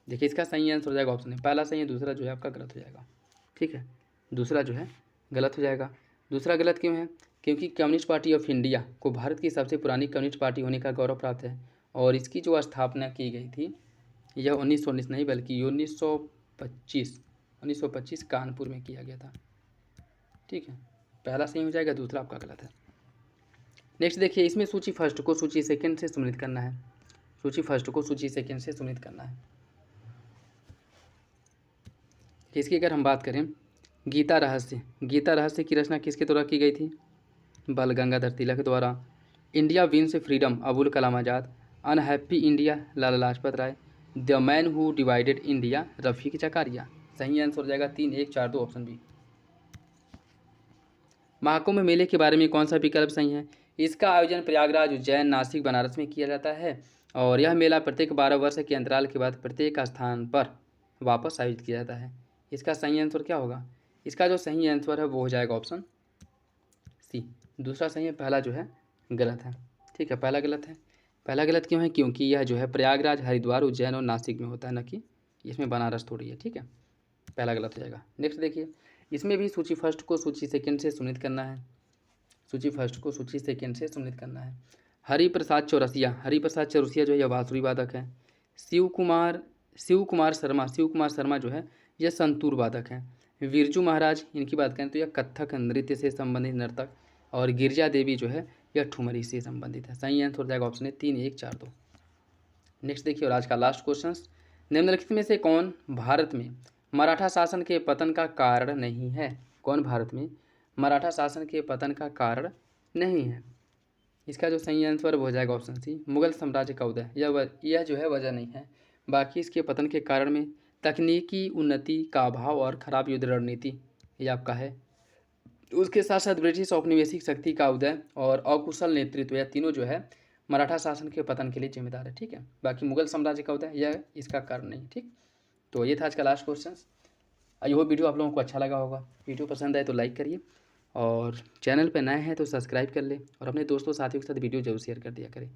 देखिए इसका सही आंसर हो जाएगा ऑप्शन ए, पहला सही है, दूसरा जो है आपका गलत हो जाएगा, ठीक है। दूसरा जो है गलत हो जाएगा। दूसरा गलत क्यों है? क्योंकि कम्युनिस्ट पार्टी ऑफ इंडिया को भारत की सबसे पुरानी कम्युनिस्ट पार्टी होने का गौरव प्राप्त है और इसकी जो स्थापना की गई थी यह 1919 नहीं बल्कि 1925 कानपुर में किया गया था, ठीक है। पहला सही हो जाएगा, दूसरा आपका गलत है। नेक्स्ट देखिए, इसमें सूची फर्स्ट को सूची सेकंड से सम्मिलित करना है। सूची फर्स्ट को सूची सेकंड से सम्मिलित करना है। इसकी अगर हम बात करें, गीता रहस्य की रचना किसके द्वारा की गई थी? बाल गंगाधर तिलक द्वारा। India Wins Freedom Abul Kalam Azad. Unhappy India Lala Lajpat Rai. The Man Who Divided India Rafiq Zakaria. सही आंसर हो जाएगा 3, 1, 4, 2 ऑप्शन बी। महाकुंभ मेले के बारे में कौन सा विकल्प सही है? इसका आयोजन प्रयागराज, उज्जैन, नासिक, बनारस में किया जाता है और यह मेला प्रत्येक 12 वर्ष के अंतराल के बाद प्रत्येक स्थान पर वापस आयोजित किया जाता है। इसका सही आंसर क्या होगा? इसका जो सही आंसर है वो हो जाएगा ऑप्शन सी, दूसरा सही है, पहला जो है गलत है, ठीक है। पहला गलत है। पहला गलत क्यों है? क्योंकि यह जो है प्रयागराज, हरिद्वार, उज्जैन और नासिक में होता है, न कि इसमें बनारस थोड़ी है, ठीक है। पहला गलत हो जाएगा। नेक्स्ट देखिए, इसमें भी सूची फर्स्ट को सूची सेकंड से सम्मिलित करना है। सूची फर्स्ट को सूची सेकंड से सम्मिलित करना है। हरिप्रसाद चौरसिया जो है यह बांसुरी वादक है। शिव कुमार शर्मा जो है यह संतूर वादक है। बिरजू महाराज, इनकी बात करें तो यह कथक नृत्य से संबंधित नर्तक, और गिरजा देवी जो है यह ठुमरी से संबंधित है। सही आंसर हो जाएगा ऑप्शन है 3, 1, 4, 2। नेक्स्ट देखिए, और आज का लास्ट क्वेश्चन, निम्नलिखित में से कौन भारत में मराठा शासन के पतन का कारण नहीं है? कौन भारत में मराठा शासन के पतन का कारण नहीं है? इसका जो सही आंसर वो हो जाएगा ऑप्शन सी, मुगल साम्राज्य का उदय। यह जो है वजह नहीं है। बाकी इसके पतन के कारण में तकनीकी उन्नति का अभाव और खराब युद्ध रणनीति ये आपका है। उसके साथ साथ ब्रिटिश औपनिवेशिक शक्ति का उदय और अकुशल नेतृत्व, यह तीनों जो है मराठा शासन के पतन के लिए जिम्मेदार है, ठीक है। बाकी मुगल साम्राज्य का उदय यह इसका कारण नहीं, ठीक। तो ये था आज का last question. I hope video आप लोगों को अच्छा लगा होगा। वीडियो पसंद आए तो लाइक करिए और चैनल पर नए हैं तो सब्सक्राइब कर ले और अपने दोस्तों साथियों के साथ वीडियो जरूर शेयर कर दिया करें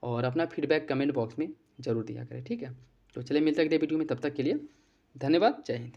और अपना फीडबैक कमेंट बॉक्स में ज़रूर दिया करें, ठीक है। तो चलिए मिलते हैं अगले वीडियो में, तब तक के लिए धन्यवाद। जय हिंद।